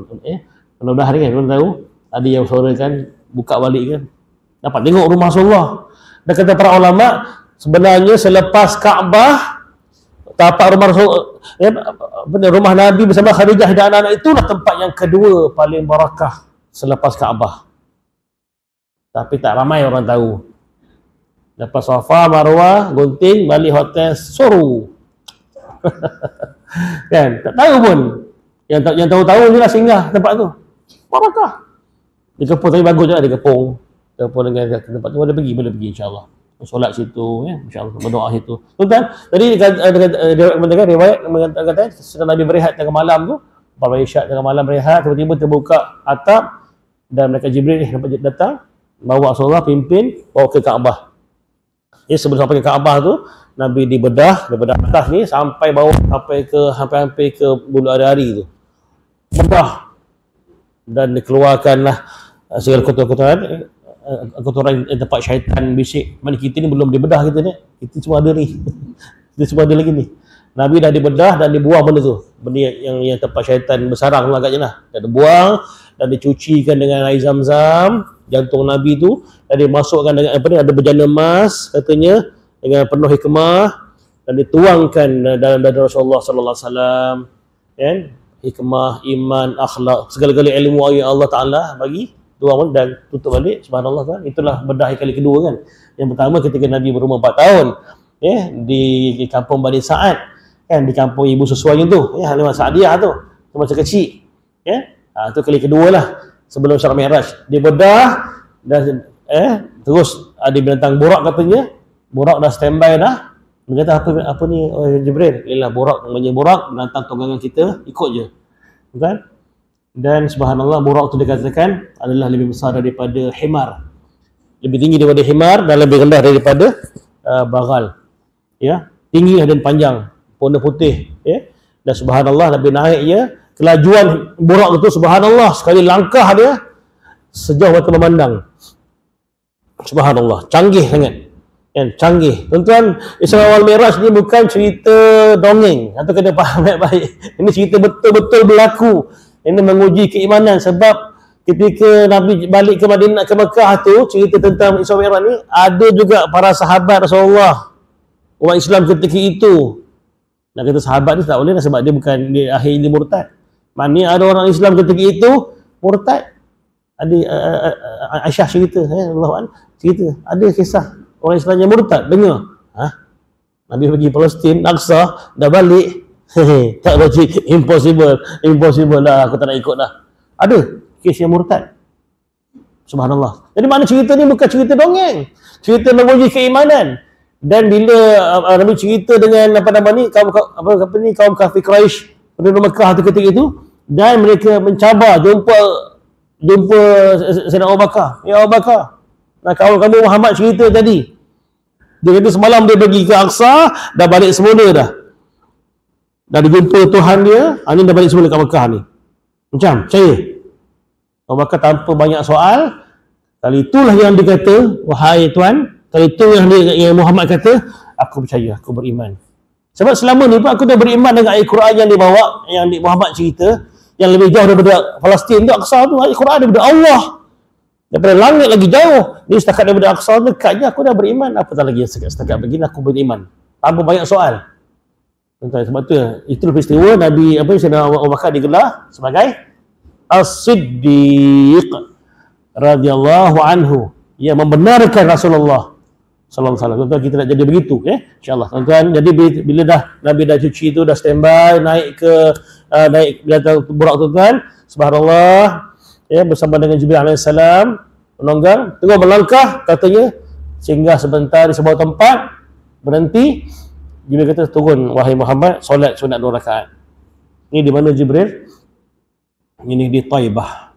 mudah-mudahan kan, mana tahu ada yang suarakan buka balik kan, dapat tengok rumah Rasulullah. Dan kata para ulama, sebenarnya selepas Kaabah, tapak rumah rumah Nabi bersama Khadijah dan anak-anak itulah tempat yang kedua paling barakah selepas Kaabah. Tapi tak ramai orang tahu. Lepas Safa, Marwah, gunting, balik hotel, suruh. Kan? Tak tahu pun. Yang tahu-tahu ni lah singgah tempat tu. Barakah. Di Kepung tapi bagus juga di Kepung. Kepung dengan tempat tu boleh pergi insya-Allah. Solat situ ya, insya-Allah berdoa situ. Tuan, tadi mendengar riwayat mengatakan setelah Nabi berehat tengah malam tu, pada Isyak tengah malam berehat, tiba-tiba terbuka atap dan malaikat Jibril datang bawa Rasulullah pimpin bawa ke Kaabah. Sebelum sampai ke Kaabah tu, Nabi dibedah atas ni sampai bawah sampai ke bulu ari-ari tu. Bedah dan dikeluarkanlah segala kotoran tempat syaitan bisik. Mana kita ni belum dibedah kita ni. Kita semua ada ni. Kita semua ada lagi ni. Nabi dah dibedah dan dibuang benda tu. Benda yang tempat syaitan bersarang tu agaknya lah. Dan dibuang dan dicucikan dengan air Zam-Zam. Jantung Nabi tu dan dimasukkan dengan apa ni, ada bejana emas katanya dengan penuh hikmah dan dituangkan dalam dada Rasulullah sallallahu alaihi wasallam. Kan? Hikmah, iman, akhlak, segala-gala ilmu yang Allah Taala bagi, tuang dan tutup balik. Subhanallah kan. Itulah bedah kali kedua kan. Yang pertama ketika Nabi berumur 4 tahun di kampung Bani Sa'ad kan, di kampung ibu sesuai tu Halimah Sa'diyah tu masa kecil tu kali kedua lah sebelum Isra Mi'raj. Dia bedah dan terus ada binatang burak katanya. Burak dah standby dah. Dia kata apa ni Jibril? Ialah burak, namanya burak, binatang tunggangan kita, ikut je. Kan? Dan subhanallah burak tu dikatakan adalah lebih besar daripada himar. Lebih tinggi daripada himar dan lebih rendah daripada bagal. Ya, tinggi dan panjang, warna putih, ya. Dan subhanallah Nabi naik ya, kelajuan burak itu subhanallah, sekali langkah dia sejauh mata memandang. Subhanallah, canggih sangat. Kan, canggih. Tuan-tuan, Isra wal Mi'raj ni bukan cerita dongeng atau kena faham baik. Ini cerita betul-betul berlaku. Ini menguji keimanan sebab ketika Nabi balik ke Madinah, ke Mekah tu, cerita tentang Isra wal Mi'raj ni, ada juga para sahabat Rasulullah, orang Islam ketika itu. Nak kata sahabat ni tak boleh lah sebab dia akhirnya murtad. Maknanya ada orang Islam ketika itu murtad. Ada Aisyah cerita, cerita ada kisah orang Islam yang murtad. Dengar, Nabi pergi Palestin, Aqsa, dah balik. Tak logik, impossible lah, aku tak nak ikut dah. Ada kes yang murtad. Subhanallah. Jadi mana cerita ni bukan cerita dongeng, cerita menguji keimanan. Dan bila Nabi cerita dengan kaum kafir Quraisy penduduk Mekah tu ketika itu, dan mereka mencabar jumpa Sayyidina Abu Bakar. Ya Abu Bakar, nah kamu Muhammad cerita tadi, dia kata semalam dia pergi ke Aqsa, dah balik semula dah. Dah dijumpa Tuhan dia, ini dah balik semula ke Mekah ni. Macam, percaya? Abu Bakar tanpa banyak soal, kali itulah yang dia kata, wahai Tuan, kali itu yang Muhammad kata, aku percaya, aku beriman. Sebab selama ni pun aku dah beriman dengan ayat Quran yang dibawa, yang Muhammad cerita, yang lebih jauh daripada Palestin tu, Aqsa tu, ayat Quran daripada Allah. Daripada langit lagi jauh. Ni setakat daripada Aqsa dekat je, aku dah beriman. Apatah lagi setakat begini aku beriman. Tanpa banyak soal. Sebab tu, itulah peristiwa Nabi Sayyidina Abu Bakar digelar sebagai As-Siddiq radhiyallahu anhu, yang membenarkan Rasulullah sallallahu alaihi wasallam. Tuan-tuan, kita nak jadi begitu, insya-Allah. Tuan-tuan, jadi bila dah Nabi dah cuci tu, dah standby naik datang burak, tuan-tuan, subhanallah, bersama dengan Jibril alaihissalam menunggang, terus melangkah katanya, singgah sebentar di sebuah tempat, berhenti. Jibril kata, turun wahai Muhammad, solat sunat 2 rakaat. Ini di mana Jibril? Ini di Taibah,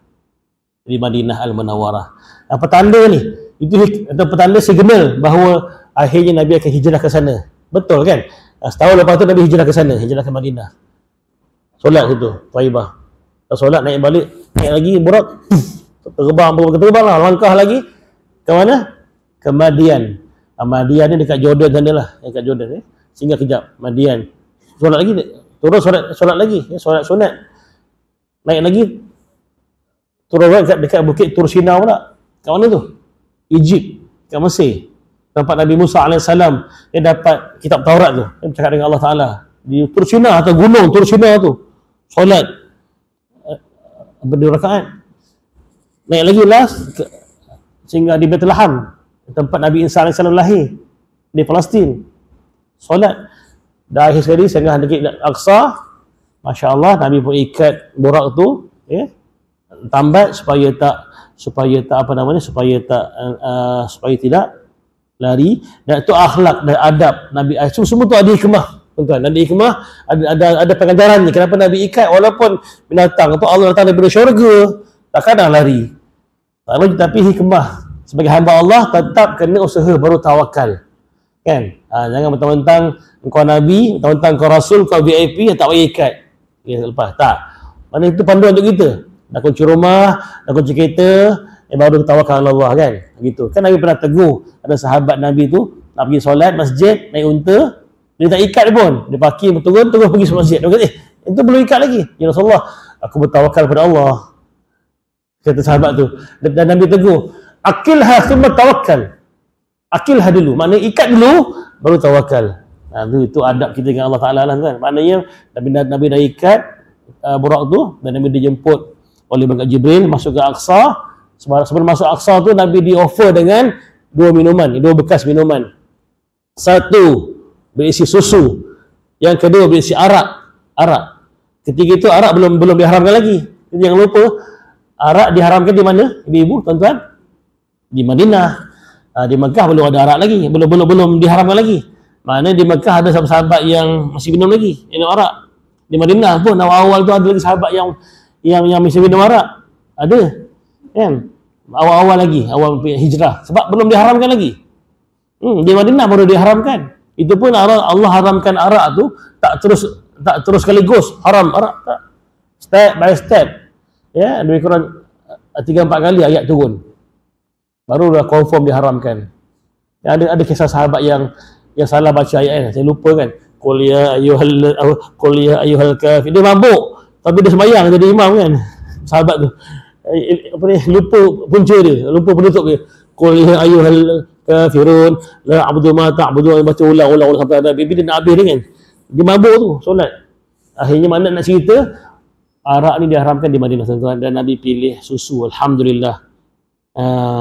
di Madinah Al-Munawwarah. Apa tanda ni? Itu petanda signal bahawa akhirnya Nabi akan hijrah ke sana. Betul kan? Setahun lepas tu Nabi hijrah ke sana, hijrah ke Madinah. Solat situ, Taibah. Solat naik balik, naik lagi burak, terbang lah, langkah lagi ke mana? Ke Madian. Madian ni dekat Jordan sana lah, dekat Jordan Singgah kejap Madian. Solat lagi, turun solat lagi, solat sunat. Naik lagi, turun dekat bukit Tur Sinai pula. Kat mana tu? Egypt, kat Mesir. Tempat Nabi Musa AS dia dapat kitab Taurat tu. Dia bercakap dengan Allah Ta'ala di Tur Sinai atau gunung Tur Sinai tu. Solat berdua rakaat. Naik lagi lah sehingga di Bethlehem, tempat Nabi Isa AS lahir di Palestin. Solat. Dah akhir sekali sehingga dekat Al-Aqsa. Masya Allah, Nabi pun ikat borak tu, tambat supaya tidak lari. Dan itu akhlak dan adab Nabi. Semua tu ada hikmah, tuan-tuan. Ada hikmah, ada pengajarannya. Kenapa Nabi ikat walaupun binatang tu Allah datang daripada syurga, takkan dah lari. Tapi hikmah sebagai hamba Allah tetap kena usaha baru tawakal. Kan? Jangan mentang-mentang kau Nabi, mentang-mentang kau Rasul, kau VIP, tak payah ikat. Lepas tak. Mana itu panduan untuk kita. Dah kunci rumah, dah kunci kereta, baru tawakal Allah kan. Gitu. Kan Nabi pernah tegur ada sahabat Nabi tu nak pergi solat masjid, naik unta, dia tak ikat pun. Dia parking turun terus pergi masjid. Dia kata, itu belum ikat lagi. Ya Rasulullah, aku bertawakal pada Allah. Kata sahabat tu. Dan Nabi tegur, akilha thumma tawakkal. Akilha dulu, maknanya ikat dulu baru tawakal. Itu adab kita dengan Allah Ta'ala lah kan. Maknanya Nabi dah ikat borak tu dan Nabi dijemput oleh malaikat Jibril masuk ke Aqsa. Sebelum masuk Aqsa tu Nabi di offer dengan dua bekas minuman. Satu berisi susu, yang kedua berisi arak. Ketika itu arak belum diharamkan lagi. Jadi jangan lupa, arak diharamkan di mana ibu-ibu tuan-tuan? Di Madinah. Di Mekah belum ada arak lagi, belum diharamkan lagi. Maknanya di Mekah ada sahabat yang masih minum lagi, minum arak. Di Madinah pun awal-awal tu ada lagi sahabat yang masih minum arak. Ada. Kan? Awal-awal lagi, awal hijrah. Sebab belum diharamkan lagi. Di Madinah baru diharamkan. Itu pun Allah haramkan arak tu tak terus sekaligus haram arak, tak. Step by step. Ya, lebih kurang 3-4 kali ayat turun. Baru dah confirm diharamkan. Ada kisah sahabat yang salah baca ayat saya lupa kan. Qul ya ayyuhal kafir. Dia mabuk tapi dia sembahyang jadi imam kan. Sahabat tu. Lupa punca dia, lupa penutup dia. Qul ya ayyuhal kafirun la a'budu ma ta'budun, baca ulang sampai ada bibi dia nak habis dia kan. Dia mabuk tu solat. Akhirnya mana nak cerita arak ni diharamkan di Madinah tuan-tuan, dan Nabi pilih susu. Alhamdulillah.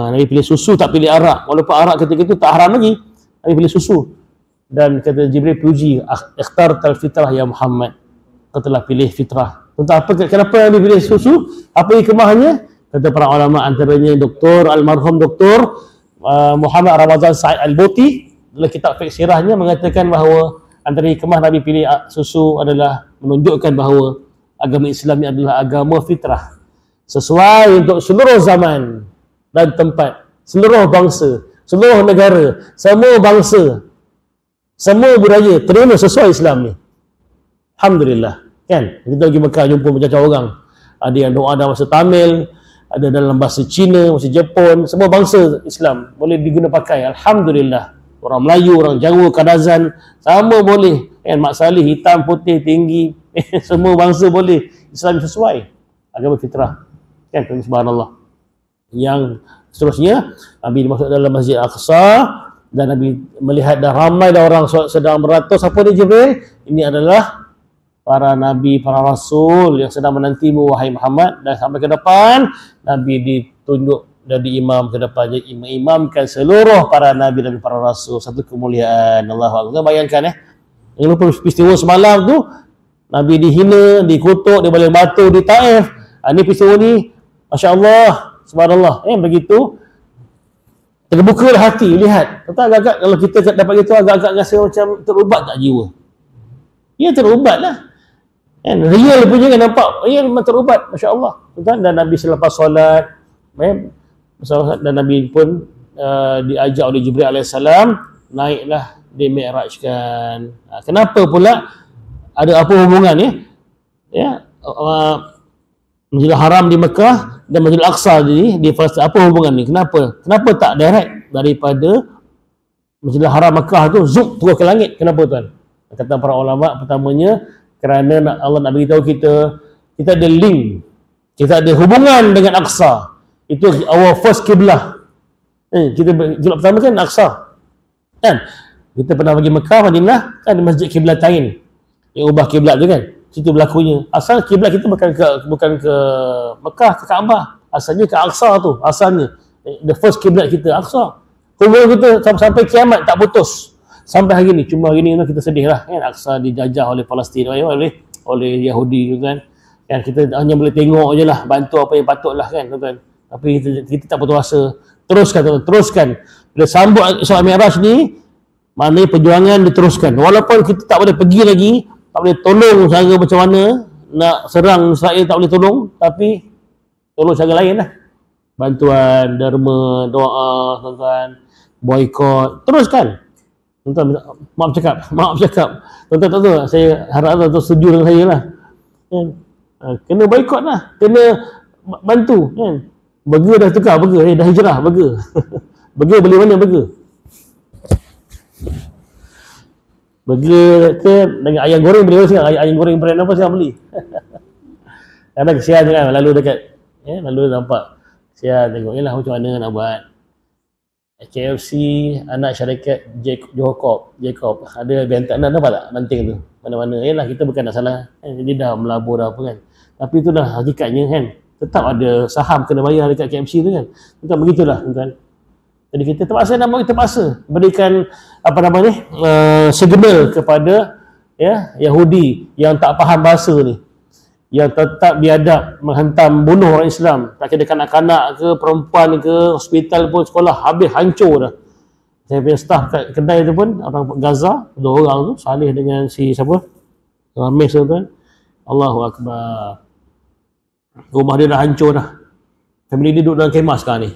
Nabi pilih susu, tak pilih arak. Walaupun arak ketika itu tak haram lagi, Nabi pilih susu. Dan kata Jibril, puji, ikhtartal fitrah ya Muhammad, kau telah pilih fitrah. Kenapa Nabi pilih susu? Apa hikmahnya? Kata para ulama, antaranya almarhum Doktor Muhammad Ramazan Said Al-Buti dalam kitab fiqh sirahnya mengatakan bahawa antara hikmah Nabi pilih susu adalah menunjukkan bahawa agama Islam ini adalah agama fitrah, sesuai untuk seluruh zaman dan tempat, seluruh bangsa, seluruh negara, semua bangsa, semua budaya terima sesuai Islam ni. Alhamdulillah. Kan? Kita pergi Mekah jumpa macam-macam orang. Ada yang doa dalam bahasa Tamil, ada dalam bahasa Cina, bahasa Jepun, semua bangsa Islam boleh diguna pakai. Alhamdulillah. Orang Melayu, orang Jawa, Kadazan, sama boleh. Kan? Mak Salih, hitam, putih, tinggi, semua bangsa boleh. Islam sesuai agama fitrah. Kan? Subhanallah. Yang seterusnya, Nabi masuk dalam Masjid Aqsa dan Nabi melihat dah ramai dah orang sedang beratus. Apa ni Jibril? Ini adalah para Nabi, para Rasul yang sedang menantimu wahai Muhammad. Dan sampai ke depan Nabi ditunjuk jadi imam ke depan, jadi imamkan seluruh para Nabi dan para Rasul. Satu kemuliaan. Allahu Akbar. Bayangkan yang lupa peristiwa semalam tu, Nabi dihina, dikutuk, dibaling batu di Taif. Ini peristiwa ni Masya Allah, subhanallah. Begitu terbuka hati, lihat. Agak-agak kalau kita dapat gitu, agak-agak rasa macam terubat tak jiwa? Ya, terubat lah. Real punya kan nampak, ya memang terubat, Masya Allah. Dan Nabi selepas solat, dan Nabi pun diajak oleh Jibril AS, naiklah dimi'rajkan. Kenapa pula? Ada apa hubungan ya? Masjidil Haram di Mekah dan Masjidil Aqsa di Palestin. Apa hubungan ni? Kenapa tak direct daripada Masjidil Haram Mekah tu zup terus ke langit? Kenapa tuan? Kata para ulama, pertamanya kerana Allah nak beritahu kita ada link, kita ada hubungan dengan Aqsa. Itu our first kiblah. Kita kiblat pertama kan Aqsa. Kan? Kita pernah pergi Mekah, Madinah, kan ada masjid Kiblatain. Yang ubah kiblat tu kan. Situ berlakunya. Asal kiblat kita bukan ke Mekah, ke Kaabah. Asalnya ke Aqsa tu. Asalnya. The first kiblat kita Aqsa. Hubungan kita sampai kiamat tak putus. Sampai hari ni. Cuma hari ni kita sedih lah. Kan? Aqsa dijajah oleh Palestin. Oleh Yahudi kan. Kita hanya boleh tengok je lah. Bantu apa yang patut lah kan. Tapi kita tak putus asa. Teruskan. Bila sambut Isra Mi'raj ni, maknanya perjuangan diteruskan. Walaupun kita tak boleh pergi lagi, tak boleh tolong cara macam mana, nak serang Israel tak boleh tolong, tapi tolong cara lain lah. Bantuan, derma, doa, tuan-tuan, boykot, teruskan. Tuan-tuan, maaf cakap. Tuan-tuan tak tahu, saya harap tuan-tuan setuju dengan saya lah. Kena boykot lah, kena bantu. Burger dah tukar, dah hijrah, burger. Burger beli mana burger? Burger ke dengan ayam goreng beli mana sekarang? Ayam goreng brand apa sekarang beli? Kadang kesian kan, lalu dekat lalu nampak kesian tengok, yelah macam mana nak buat. KFC anak syarikat Jacob ada bentak nampak tak banting tu mana-mana. Yelah kita bukan nak salah, dia dah melabur dah apa kan, tapi itu dah hakikatnya kan, tetap ada saham kena bayar dekat KFC tu kan. Bukan begitulah tuan. Jadi kita terpaksa berikan signal kepada Yahudi yang tak faham bahasa ni, yang tetap biadab menghantam bunuh orang Islam, tak kira kanak-kanak ke perempuan ke, hospital pun, sekolah habis hancur dah. Saya punya staff kat kedai tu pun orang Gaza, 2 orang tu Saleh dengan si siapa, Ramesh tu kan. Allahu Akbar, rumah dia dah hancur dah. Family dia duduk dalam kemah sekarang ni.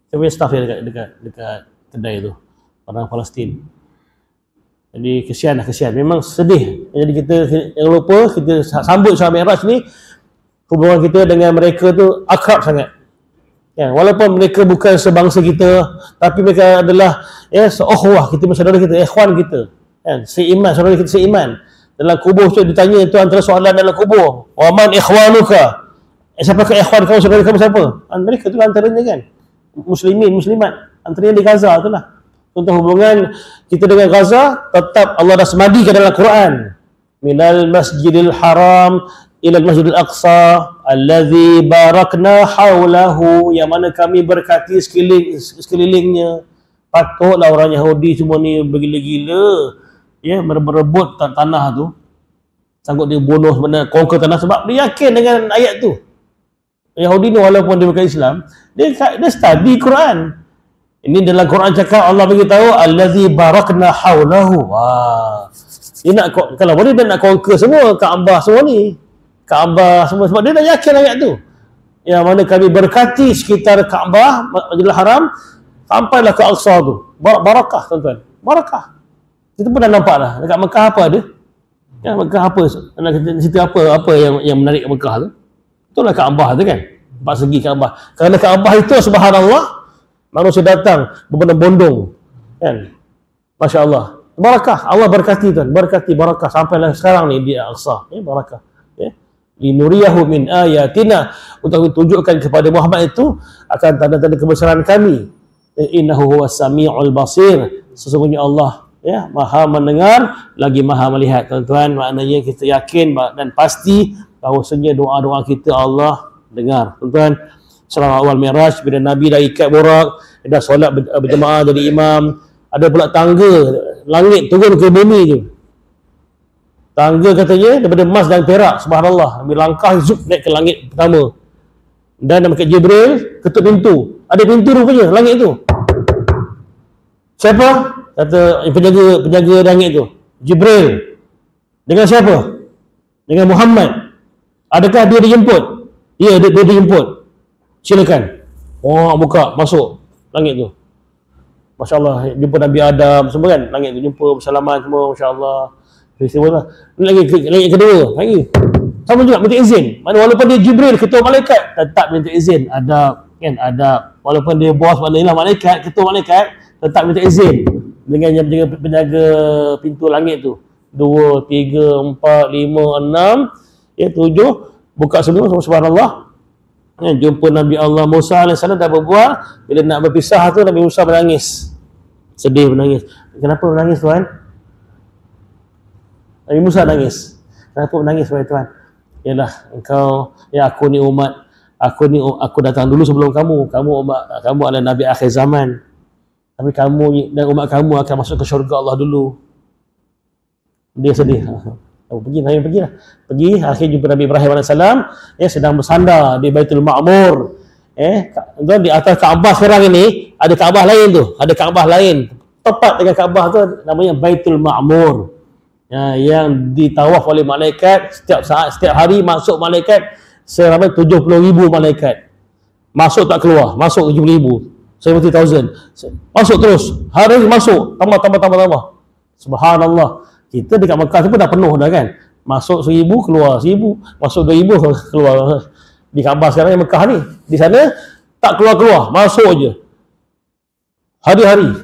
Saya punya staff dia dekat kedai tu, orang Palestin. Jadi kesian. Memang sedih. Jadi kita jangan lupa, kita sambut Isra Mi'raj ni, hubungan kita dengan mereka tu akrab sangat. Walaupun mereka bukan sebangsa kita, tapi mereka adalah seukhuwah, kita saudara kita, ikhwan kita. Seiman, saudara kita seiman. Dalam kubur tu ditanya tu antara soalan dalam kubur, wa man ikhwanuka? Siapakah ikhwan kamu, saudara kamu siapa? Mereka tu antaranya kan. Muslimat, antaranya di Gaza tu lah. Tentang hubungan kita dengan Gaza, tetap Allah dah semadikan dalam Quran. Minal masjidil haram ila masjidil aqsa allazi barakna haulahu, yang mana kami berkati sekelilingnya. Patutlah orang Yahudi semua ni bergila-gila merebut tanah tu, sanggup dia bunuh sebenarnya, conquer tanah, sebab dia yakin dengan ayat tu. Yahudi ni walaupun dia bukan Islam, dia study Quran. Ini dalam Quran cakap, Allah beritahu allazi barakna haulahu. Wah. Dia nak, kalau boleh dia nak conquer semua Kaabah semua ni. Kaabah semua, sebab dia dah yakin ayat tu. Yang mana kami berkati sekitar Kaabah, Masjidil Haram, sampailah ke Aqsa tu. Barakah tuan-tuan. Barakah. Kita pun dah nampak dah. Dekat Mekah apa ada? Mekah apa? Nak cerita apa yang menarik Mekah tu? Itulah Kaabah tu kan. 4 segi Kaabah. Kerana Kaabah itu subhanallah, manusia datang berbondong-bondong kan. Masya Allah, barakah, Allah berkati tuan, barakah sampailah sekarang ni di Aqsa, barakah. Linuriyahu min ayatina, untuk tunjukkan kepada Muhammad itu akan tanda-tanda kebesaran kami. Innahu huwas samiul basir, sesungguhnya Allah maha mendengar lagi maha melihat. Tuan-tuan, maknanya kita yakin dan pasti bahawasanya doa-doa kita Allah dengar. Tuan-tuan, selama awal Mi'raj, bila Nabi dah ikat borak, dah solat berjemaah jadi imam, ada pula tangga langit turun ke bumi tu. Tangga katanya daripada emas dan perak, subhanallah. Ambil langkah zup naik ke langit pertama. Dan malaikat Jibril ketuk pintu. Ada pintu rupanya langit tu. Siapa? Kata penjaga langit tu. Jibril. Dengan siapa? Dengan Muhammad. Adakah dia dijemput? Ya, dia dijemput. Silakan. Buka, masuk langit tu. Masya Allah, jumpa Nabi Adam semua kan, langit tu jumpa bersalaman semua, Masya Allah. Langit kedua lagi. Sama juga minta izin. Mana walaupun dia Jibril, ketua malaikat, tetap minta izin. Ada kan, ada walaupun dia bos mana malaikat, ketua malaikat, tetap minta izin dengan penjaga pintu langit tu. 2, 3, 4, 5, 6, 7, buka semua, subhanallah. Ya, jumpa Nabi Allah Musa AS dah berbual. Bila nak berpisah tu, Nabi Musa menangis. Sedih menangis. Kenapa menangis, Tuhan? Nabi Musa nangis. Kenapa menangis, wahai Tuhan? Yalah, engkau, ya aku ni umat, aku datang dulu sebelum kamu. Kamu adalah Nabi akhir zaman. Tapi kamu dan umat kamu akan masuk ke syurga Allah dulu. Dia sedih. Pergi. Akhirnya jumpa Nabi Ibrahim AS, sedang bersandar di Baitul Ma'mur. Di atas Kaabah sekarang ini ada Kaabah lain tu, tepat dengan Kaabah tu namanya Baitul Ma'mur. Yang ditawaf oleh malaikat setiap saat, setiap hari masuk malaikat seramai 70,000 malaikat. Masuk tak keluar, masuk 70,000, 70,000. Masuk terus, hari masuk, tambah. Subhanallah. Kita dekat Mekah tu pun dah penuh dah kan. Masuk 1,000, keluar 1,000, masuk 2,000, keluar. Di Kaabah sekarang Mekah ni, di sana tak keluar, masuk je. Hari-hari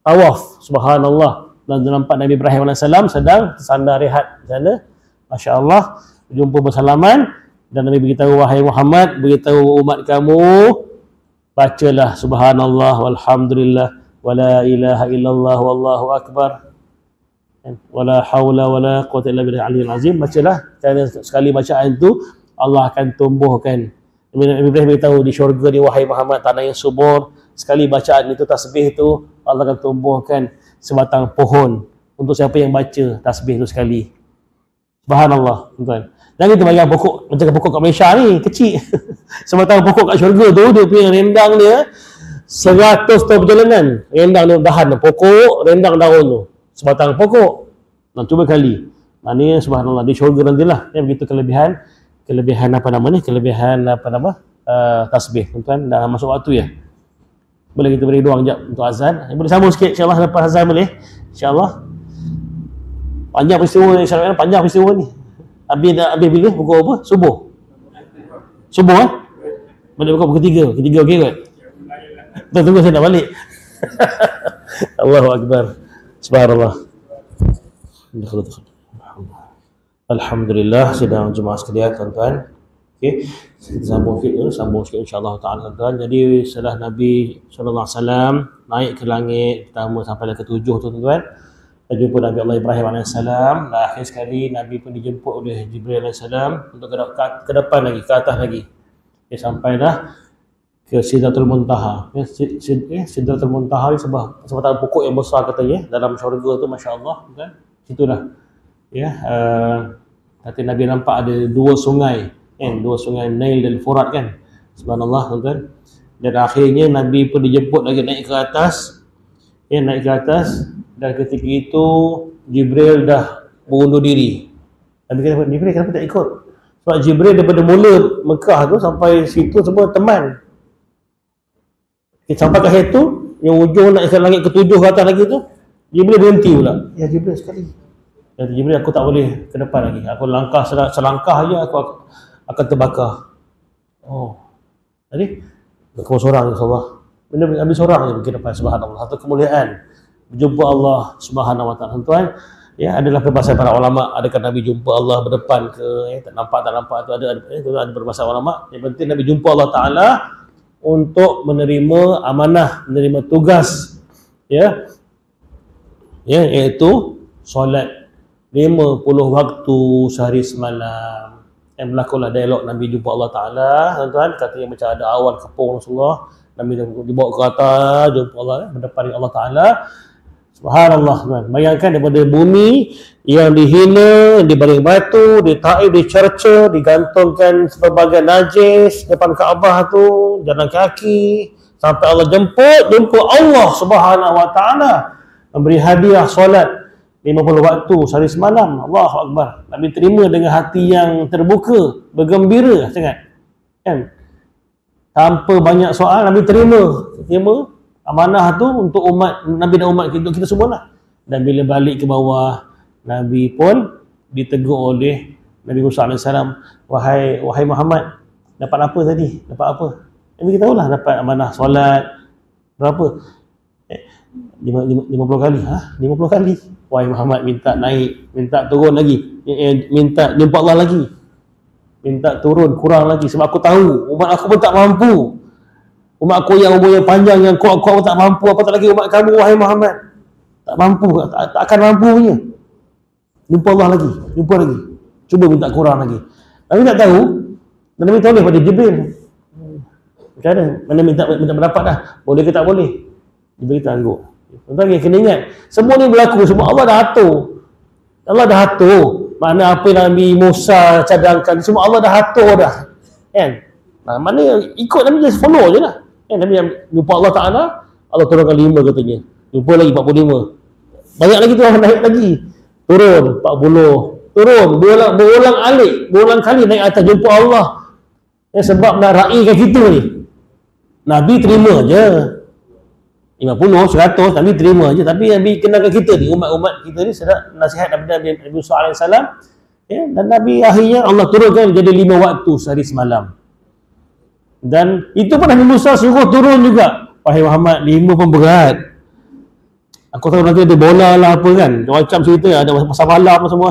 tawaf, subhanallah. Dan nampak Nabi Ibrahim AS sedang sandar rehat di sana. Masya Allah, jumpa bersalaman. Dan Nabi beritahu, wahai Muhammad, beritahu umat kamu, bacalah subhanallah walhamdulillah wala ilaha illallah wallahu akbar wala hawla wala quwwata illa billahi aliyil azim. Bacalah, kerana sekali bacaan itu Allah akan tumbuhkan. Nabi Ibrahim beritahu, di syurga ni wahai Muhammad, tanah yang subur, sekali bacaan itu, tasbih itu, Allah akan tumbuhkan sebatang pohon untuk siapa yang baca tasbih itu sekali. Subhanallah, tuan. Jangan kita bayang pokok macam pokok kat Malaysia ni kecil. Sebatang pokok kat syurga tu, dia punya rendang dia 100 tahun perjalanan. Rendang dia tahan pokok, rendang daun tu. Sebatang pokok. Nak cuba kali. Maknanya subhanallah di syurga nantilah. Ya, begitu kelebihan tasbih, tuan. Dah masuk waktu ya. Boleh kita beri doang sekejap untuk azan. Boleh sambung sikit insya-Allah lepas azan boleh. Insya-Allah. Panjang peristiwa ni, panjang peristiwa ni. Habis bila pukul apa? Subuh. Boleh pukul 3. Ketiga okey kot. Tunggu saya nak balik. Allahu akbar. Subhanallah. Alhamdulillah, sidang jemaah sekalian, tuan-tuan. Okey, kita sambung sikit insya-Allah taala, tuan-tuan. Jadi setelah Nabi sallallahu alaihi wasallam naik ke langit pertama sampai ke 7 tu, tuan-tuan, kita jumpa Nabi Allah Ibrahim AS. Dan akhir sekali Nabi pun dijemput oleh Jibril AS untuk ke depan lagi, ke atas lagi. Dia sampailah ke Sidratul Muntaha. Sidratul Muntaha ni sebatang pokok yang besar katanya dalam syurga tu, masya-Allah, kan? Situlah. Ya, nanti Nabi nampak ada dua sungai Nail dan Furat kan. Subhanallah, tuan-tuan. Dan akhirnya Nabi pun dijemput lagi naik ke atas. Dan ketika itu Jibril dah berundur diri. Nabi kata, Jibril kenapa tak ikut? Sebab Jibril daripada mula Mekah tu sampai situ semua teman. Sampai ke situ, yang ujung nak ke langit ke-7 ke atas lagi tu, Jibril berhenti pula. Ya Jibril sekali. Kata Jibril, aku tak boleh ke depan lagi. Aku langkah selangkah aja aku akan terbakar. Oh. Jadi aku seorang insya-Allah. Benda ambil seorang je ke depan, subhanallah. Satu kemuliaan berjumpa Allah Subhanahu wa taala. Tuan, ya, adalah perbahasan para ulama, adakah Nabi jumpa Allah berdepan ke, tak nampak tu ada perbahasan ulama. Yang penting Nabi jumpa Allah taala untuk menerima amanah, menerima tugas, ya, iaitu solat 50 waktu sehari semalam. Yang berlakulah dialog Nabi jumpa Allah Ta'ala, tuan-tuan. Katanya macam ada awan kepung Rasulullah. Nabi dibawa ke atas, jumpa Allah, berdepan dengan Allah Ta'ala. Subhanallah, tuan. Bayangkan daripada bumi yang dihina, dibaling batu, ditaib, dicerca, digantungkan sebagai najis depan Kaabah tu, jalan kaki, sampai Allah jumpa Allah Subhanahu wa Ta'ala, memberi hadiah solat 50 waktu sehari semalam. Allahu akbar. Nabi terima dengan hati yang terbuka, bergembira sangat. Kan? Tanpa banyak soal, Nabi terima amanah tu untuk umat Nabi dan umat kita semualah. Dan bila balik ke bawah, Nabi pun ditegur oleh Nabi Musa AS, wahai Muhammad, dapat apa tadi? Dapat apa? Nabi kita tahulah, dapat amanah solat berapa? 50 kali. 50 kali. Wahai Muhammad, minta naik, minta turun lagi, minta jumpa Allah lagi, minta turun kurang lagi, sebab aku tahu umat aku pun tak mampu. Umat aku yang umurnya panjang, yang kuat-kuat pun tak mampu, apatah lagi umat kamu wahai Muhammad. Tak mampu, tak akan mampu punya. Jumpa Allah lagi, jumpa lagi, cuba minta kurang lagi. Nabi tak tahu, dan Nabi toleh pada Jibril. Macam mana? Mana minta pendapat dah, boleh ke tak boleh? Jibril tangguh. Tuan-tuan kena ingat, semua ni berlaku, semua Allah dah atur. Allah dah atur. Mana apa yang Nabi Musa cadangkan, semua Allah dah atur dah. Kan? Mana ikut Nabi, just follow je lah. Kan? Nabi yang jumpa Allah Ta'ala, Allah turunkan 5 katanya. Jumpa lagi 45. Banyak lagi tu naik lagi. Turun 40. Turun berulang kali naik atas jumpa Allah. Sebab nak raikan kita ni. Nabi terima je. 50, 100, Nabi terima je. Tapi Nabi kenalkan kita ni, umat-umat kita ni, sedang nasihat Nabi Musa AS. Dan Nabi akhirnya Allah turunkan jadi 5 waktu sehari semalam. Dan itu pun Nabi Musa suruh turun juga. Wahai Muhammad, 5 pun berat. Aku tahu nanti ada bola lah apa kan. Macam cerita ada masa malam semua.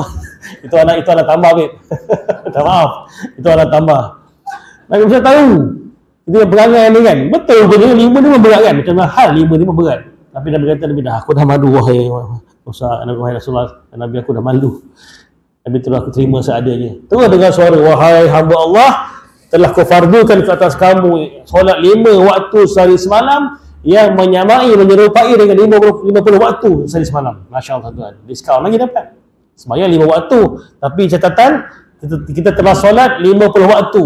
itu anak tambah babe. Tak maaf. Itu anak tambah. Nabi Musa tahu. Itu yang perangai ni kan. Betul pun 5 ni memang berat kan. Macam hal 5 ni memang berat. Tapi Nabi kata, Nabi dah, aku dah malu wahai Musa, wahai Rasulullah. Nabi aku dah malu. Nabi terus aku terima seadanya. Terus dengan suara, wahai hamba Allah, telah kufardukan ke atas kamu solat 5 waktu sehari semalam yang menyamai, menyerupai dengan 50 waktu sehari semalam. Masya Allah tuan, diskaun lagi dapat. Sembahyang 5 waktu, tapi catatan kita telah solat 50 waktu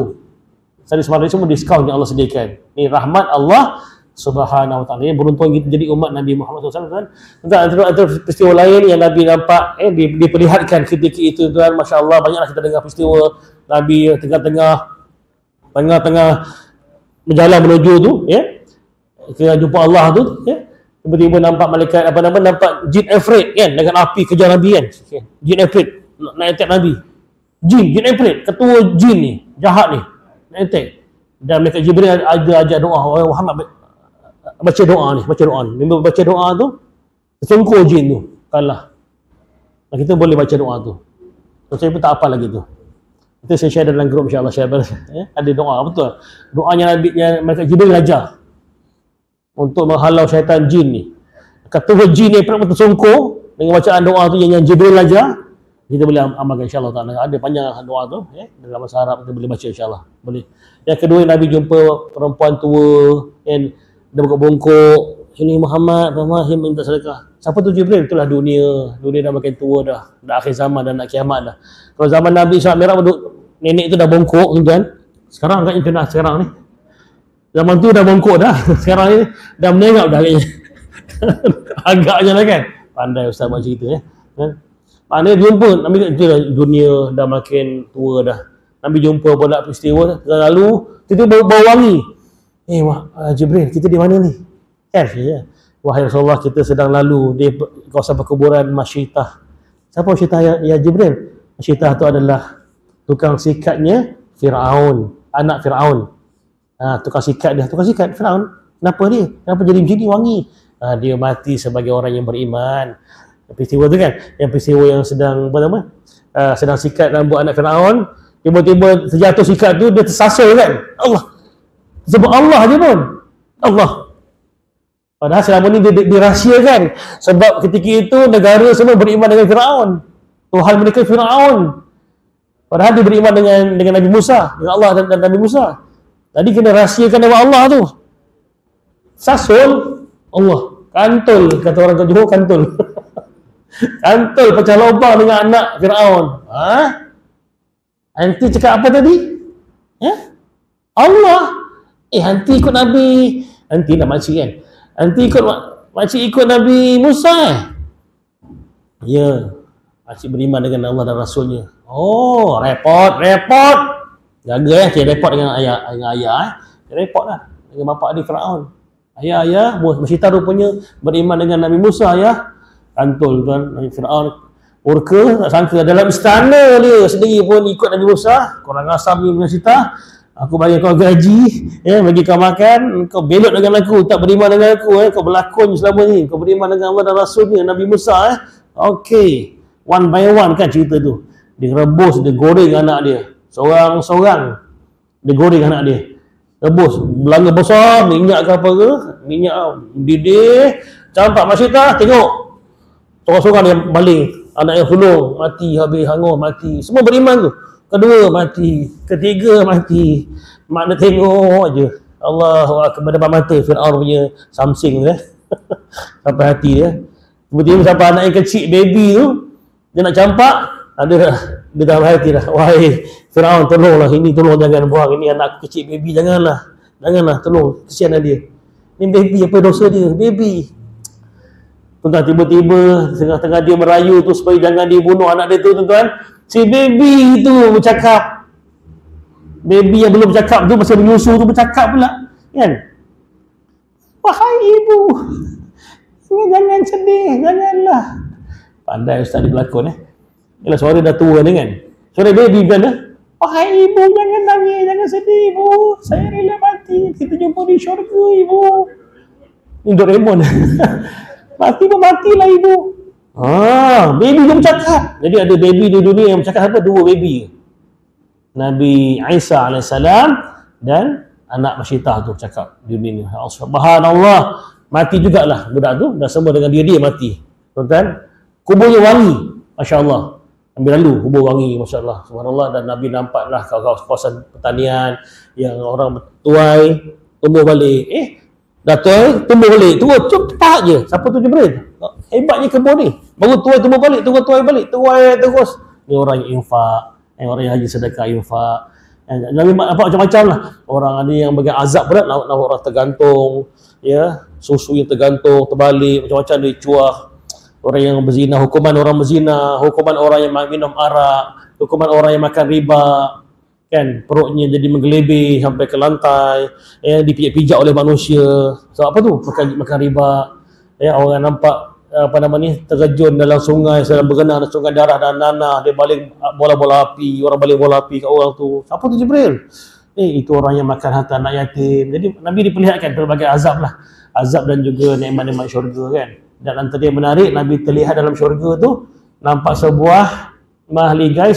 sehari semalam. Semua diskaun yang Allah sediakan. Ini rahmat Allah Subhanahu wa ta'ala. Ini beruntung kita jadi umat Nabi Muhammad SAW. Antara peristiwa lain yang Nabi nampak diperlihatkan ketika itu tuan, Masya Allah, banyaklah kita dengar peristiwa Nabi tengah-tengah berjalan menuju tu, kita jumpa Allah tu, tiba-tiba nampak malaikat nampak jin Ifrit kan, dengan api kejar Nabi kan, jin Ifrit nak attack Nabi, jin Ifrit, ketua jin ni jahat ni nak attack. Dan malaikat Jibril ajar doa, wahai Muhammad baca doa ni. Bila baca doa tu tersungkur jin tu, kalah. Dan kita boleh baca doa tu. Saya pun tak apa lagi tu. Itu saya share dalam grup, insya-Allah share. Ada doa betul. Doanya Nabi yang malaikat Jibril ajar untuk menghalau syaitan jin ni. Ketua jin ni pernah tersungkur dengan bacaan doa tu yang Jibril ajar. Kita boleh amalkan insya-Allah taala. Ada panjang doa tu, dalam bahasa Arab kita boleh baca insya-Allah. Boleh. Yang kedua, Nabi jumpa perempuan tua yang dia bongkok, sini Muhammad minta sedekah. Siapa tu Jibril? Itulah dunia dah makin tua dah akhir zaman dan nak kiamat dah. Kalau zaman Nabi Isra Mi'raj, nenek tu dah bongkok tuan. Sekarang kan internet sekarang ni. Zaman tu dah bongkok dah. Sekarang ni dah menengok dah kayaknya. Agaknya lah kan. Pandai ustaz buat cerita Maknanya jumpa Nabi, dunia dah makin tua dah. Nabi jumpa pula peristiwa lalu, kita bau wangi. Jibril, kita di mana ni? Kan? Wahai Rasulullah, kita sedang lalu di kawasan perkuburan Masyitah. Siapa Masyitah ya Jibril? Masyitah tu adalah tukang sikatnya Fir'aun, anak Fir'aun. Tukang sikat Fir'aun. Kenapa dia? Kenapa jadi macam ni wangi? Dia mati sebagai orang yang beriman. Peristiwa tu kan, yang peristiwa yang sedang sedang sikat rambut anak Fir'aun, tiba-tiba terjatuh sikat tu, dia tersasul kan. Allah. Sebab Allah je pun. Allah. Padahal selama ni dia dirahsiakan. Sebab ketika itu negara semua beriman dengan Fir'aun. Tuhan mereka Fir'aun. Padahal dia beriman dengan Nabi Musa, dengan Allah dan Nabi Musa. Tadi kena rahsiakan dengan Allah tu. Sasul Allah. Kantul, kata orang ke Johor, kantul. Kantul pecah lubang dengan anak Fir'aun. Anti cakap apa tadi? Allah. Anti ikut Nabi. Anti lah makcik kan. Anti makcik ikut Nabi Musa. Ya. Makcik beriman dengan Allah dan Rasulnya. Oh, repot. Jaga repot dengan ayah. Repot lah. Dengan bapak dia Fir'aun. Ayah, Masyitah rupanya beriman dengan Nabi Musa, ayah. Kantul tuan, Nabi Fir'aun Murka, tak sangka dalam istana dia sendiri pun ikut Nabi Musa. Korang asam ni punya cerita, aku bagi kau gaji, bagi kau makan, kau belot dengan aku, tak beriman dengan aku, kau berlakon selama ni, kau beriman dengan Allah dan Rasulnya, Nabi Musa. Okey, one by one kan cerita tu. Dia rebus, dia goreng anak dia, seorang-seorang dia goreng anak dia, rebus, belanga besar, minyak ke apa ke, minyak didih, campak masjid dah, tengok seorang-seorang dia baling, anak yang sulung mati, habis hangus mati, semua beriman tu. Kedua mati, ketiga mati, mak nak tengok je. Allahu akbar, depan mata Fir'aun punya samsing tu sampai hati dia. Tiba-tiba sampai anak yang kecil, baby tu, dia nak campak, dia dalam hati dah, wahai Fir'aun, tolonglah, ini tolong jangan buang, ini anak aku kecil, baby, janganlah, tolong, kesian dia. Ni baby, apa dosa dia, baby. Tuan-tuan, tiba-tiba tengah-tengah dia merayu tu supaya jangan dibunuh anak dia tu, tuan-tuan, si baby tu bercakap. Baby yang belum bercakap tu, masih menyusu tu bercakap pula, kan? Wahai ibu, jangan sedih, janganlah. Pandai ustaz dia berlakon. Yalah, suara dah tua ni kan. Suara baby kan. Wahai ibu, jangan nangis, jangan sedih ibu. Saya rela mati, kita jumpa di syurga ibu. Ini Doraemon. Mati pun matilah ibu. Baby dia bercakap. Jadi ada baby di dunia yang bercakap apa? Dua baby. Nabi Isa AS dan anak Masyitah tu bercakap di dunia ni. Subhanallah. Mati jugalah budak tu. Dah semua dengan dia mati. Tuan-tuan, kuburnya wangi. Masya Allah. Nabi lalu kubur wangi. Masya Allah. Subhanallah. Dan Nabi nampaklah kawasan pertanian yang orang bertuai tumbuh balik. Dah tuai, tumbuh balik. Tunggu, cepat je. Siapa tu Jibril? Hebatnya kebun ni. Baru tuai, tumbuh balik. Tunggu, tuai balik. Tuai terus. Ni orang yang infak. Orang yang haji sedekah infak. Nabi nampak macam-macam lah. Orang ada yang bagi azab berat, nak orang tergantung. Ya, susu yang tergantung, terbalik. Macam-macam dia cuah. Orang yang berzina, hukuman orang berzina. Hukuman orang yang minum arak. Hukuman orang yang makan riba. Kan, perutnya jadi menggelebih sampai ke lantai, dipijak-pijak oleh manusia. Sebab apa tu? Makan riba. Orang nampak terjun dalam sungai, sedang berenang dalam sungai darah dan nanah, dia baling bola-bola api, orang baling bola api kat orang tu. Siapa tu Jibril? Itu orang yang makan harta anak yatim. Jadi Nabi diperlihatkan pelbagai azab lah. Azab dan juga nikmat-nikmat syurga kan. Dan antara yang menarik, Nabi terlihat dalam syurga tu, nampak sebuah maligai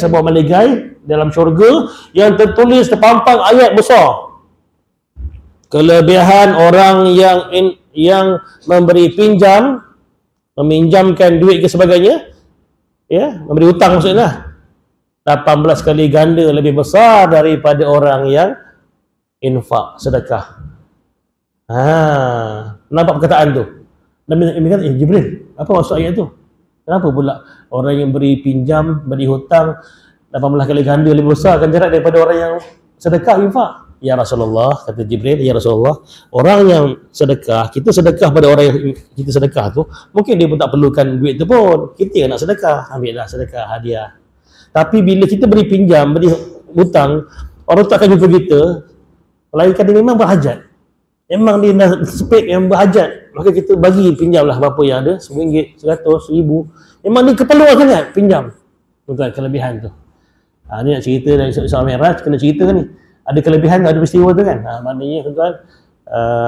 dalam syurga yang tertulis, terpampang ayat besar. Kelebihan orang yang memberi pinjam, meminjamkan duit ke sebagainya, memberi hutang maksudnya, 18 kali ganda lebih besar daripada orang yang infak, sedekah. Nampak perkataan tu. Nabi kata, Jibril, apa maksud ayat tu? Kenapa pula orang yang beri pinjam, beri hutang 18 kali ganda lebih besar akan jarak daripada orang yang sedekah, infak? Ya Rasulullah, kata Jibril, ya Rasulullah, orang yang sedekah, kita sedekah pada orang yang kita sedekah tu, mungkin dia pun tak perlukan duit tu pun. Kita yang nak sedekah, ambillah sedekah, hadiah. Tapi bila kita beri pinjam, beri hutang, orang tu akan jumpa kita, melainkan dia memang berhajat. Memang dia nak spek yang berhajat, maka kita bagi pinjamlah berapa yang ada, RM1, RM100, RM1,000. Memang dia keperluan sangat pinjam. Tuan-tuan, kelebihan tu. Ni nak cerita dari Isra Mi'raj, kena cerita kan ni. Ada kelebihan, ada peristiwa tu kan. Maknanya tuan-tuan,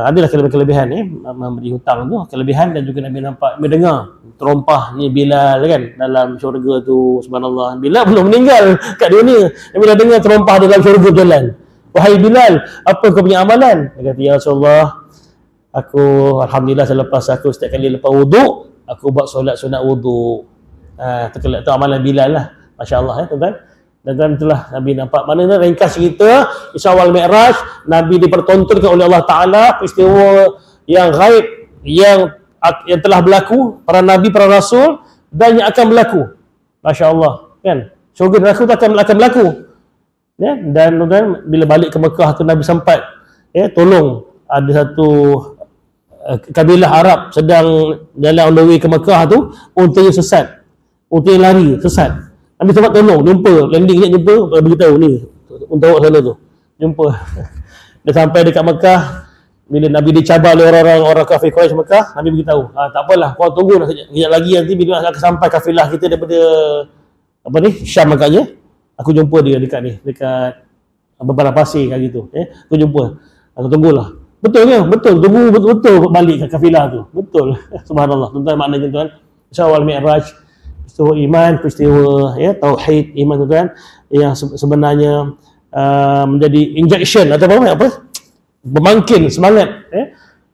adalah kelebihan ni, memberi hutang tu, kelebihan. Dan juga Nabi nampak, mendengar terompahnya Bilal kan, dalam syurga tu. Subhanallah, Bilal belum meninggal kat dunia, Nabi dah dengar terompah dalam syurga berjalan. Wahai Bilal, apa kau punya amalan? Dia kata, ya Rasulullah, aku alhamdulillah selepas aku setiap kali lepas wuduk, aku buat solat sunat wuduk. Itu amalan Bilal lah. Masya Allah tuan-tuan. Dan itulah Nabi nampak. Maknanya ringkas cerita Isra wal Mi'raj, Nabi dipertontonkan oleh Allah Ta'ala peristiwa yang gaib, yang telah berlaku, para Nabi, para Rasul, dan yang akan berlaku. Masya Allah kan, syurga neraka tu akan berlaku. Dan bila balik ke Mekah tu, Nabi sempat tolong ada satu kabilah Arab sedang jalan on the way ke Mekah tu, untanya sesat, untanya lari sesat. Nabi sempat tolong, jumpa, landing je jumpa, beritahu ni unta awak sana tu, jumpa. Dia sampai dekat Mekah, Bila Nabi dicabar oleh orang kafir Quraisy Mekah, Nabi beritahu, tak apalah, kau tunggu kejap lagi, nanti bila akan sampai kafilah kita daripada Syam agaknya, aku jumpa dia dekat beberapa pasir kat gitu. Aku jumpa. Aku tunggulah. Betul ke? Betul. Tunggu betul balik ke kafilah tu. Betul. Subhanallah. Tuan-tuan, maknanya tuan, Isra Mi'raj, peristiwa iman, peristiwa tauhid, iman tuan, yang sebenarnya menjadi injection atau apa? Pemangkin semangat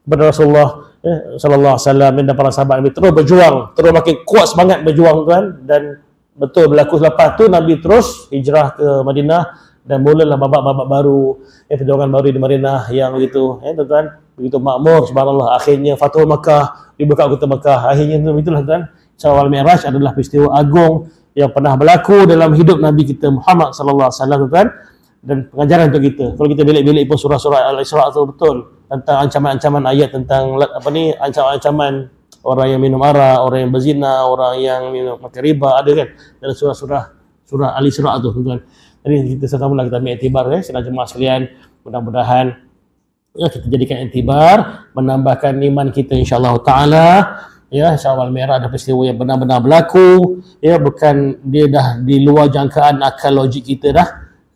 kepada Rasulullah sallallahu alaihi wasallam dan para sahabat Nabi terus berjuang, terus makin kuat semangat berjuang tuan, dan betul berlaku selepas tu Nabi terus hijrah ke Madinah dan mulalah babak-babak baru, perjuangan baru di Madinah yang begitu tuan, begitu makmur, subhanallah. Akhirnya Fathul Makkah, dibuka kota Makkah. Akhirnya itulah tuan, Isra Mi'raj adalah peristiwa agung yang pernah berlaku dalam hidup Nabi kita Muhammad sallallahu alaihi wasallam tuan, dan pengajaran untuk kita. Kalau kita belik-belik pun surah-surah Al-Isra tu betul tentang ancaman-ancaman ayat tentang ancaman-ancaman orang yang minum arak, orang yang berzina, orang yang minum makan riba, ada kan dalam surah Al-Isra tu tuan. Jadi kita sama-sama kita ambil iktibar sedang jemaah sekalian, mudah-mudahan kita jadikan iktibar, menambahkan iman kita insya-Allah taala. Isra Mi'raj ada peristiwa yang benar-benar berlaku, bukan dia dah di luar jangkaan akal logik kita dah.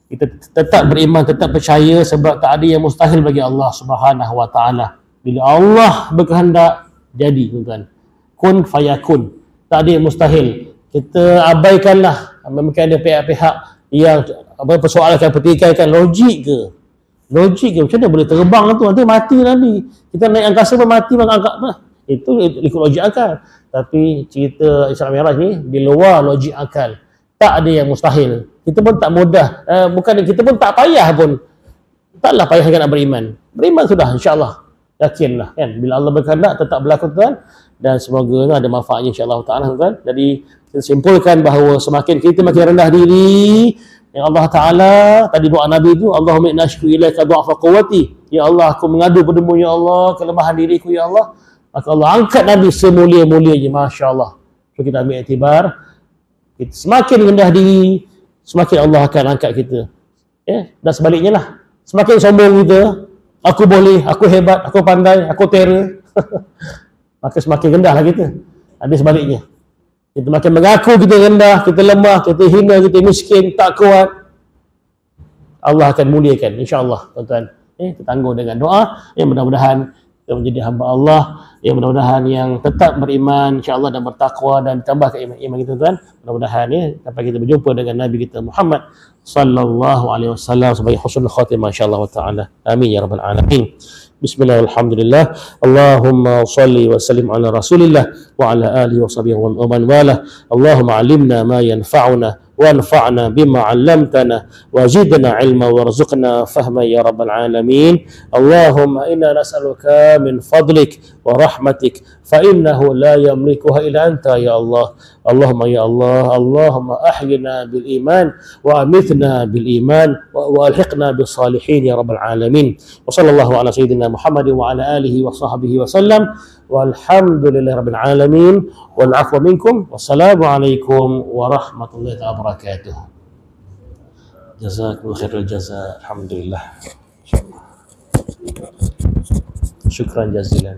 Kita tetap beriman, tetap percaya sebab tak ada yang mustahil bagi Allah Subhanahu wa taala. Bila Allah berkehendak jadi tuan-tuan. Kun fayakun. Tak ada yang mustahil. Kita abaikanlah mungkin ada pihak-pihak yang persoalan pertikaikan logik ke? Macam mana boleh terbang tu? Nanti mati Nabi. Kita naik angkasa pun mati bang angkat. Itu ikut logik akal. Tapi cerita Isra Mi'raj ni di luar logik akal. Tak ada yang mustahil. Kita pun tak mudah. Kita pun tak payah pun. Taklah payah sangat nak beriman. Beriman sudah insya-Allah. Yakinlah kan. Bila Allah berkehendak tetap berlaku tuan, dan semoga ada manfaatnya insya-Allah taala tuan. Jadi kita simpulkan bahawa semakin kita makin rendah diri, yang Allah Taala tadi doa Nabi itu, Allahumma inna asyku ilaika du'afa quwwati. Ya Allah, aku mengadu padamu ya Allah kelemahan diriku ya Allah. Maka Allah angkat Nabi semulia-mulianya, masya-Allah. So kita ambil iktibar, kita semakin rendah diri, semakin Allah akan angkat kita. Dan sebaliknya lah, semakin sombong kita, aku boleh, aku hebat, aku pandai, aku terror, maka semakin rendahlah kita. Habis sebaliknya, kita makin mengaku kita rendah, kita lemah, kita hina, kita miskin, tak kuat, Allah akan muliakan insya-Allah tuan-tuan. Kita tangguh dengan doa, mudah-mudahan kita menjadi hamba Allah, mudah-mudahan yang tetap beriman insya-Allah dan bertakwa dan tambah ke iman kita tuan. Mudah-mudahan sampai kita berjumpa dengan Nabi kita Muhammad sallallahu alaihi wasallam sebagai husnul khatimah insya-Allah taala. Amin ya rabbal alamin. Bismillah, alhamdulillah, Allahumma salli wa sallim ala rasulillah wa ala alihi wa sahbihi wa man walah. Allahumma alimna ma yanfa'una وانفعنا بما علمتنا وزدنا علما وارزقنا فهما يا رب العالمين. اللهم إنا نسألك من فضلك ورحمتك فإنه لا يملكها إلا أنت يا الله. اللهم يا الله، اللهم أحينا بالإيمان وأمتنا بالإيمان وألحقنا بالصالحين يا رب العالمين. وصلى الله على سيدنا محمد وعلى آله وصحبه وسلم والحمد لله رب العالمين والعفو منكم والسلام عليكم ورحمة الله وبركاته. جزاكم خير الجزاء. الحمد لله. شكرا جزيلا.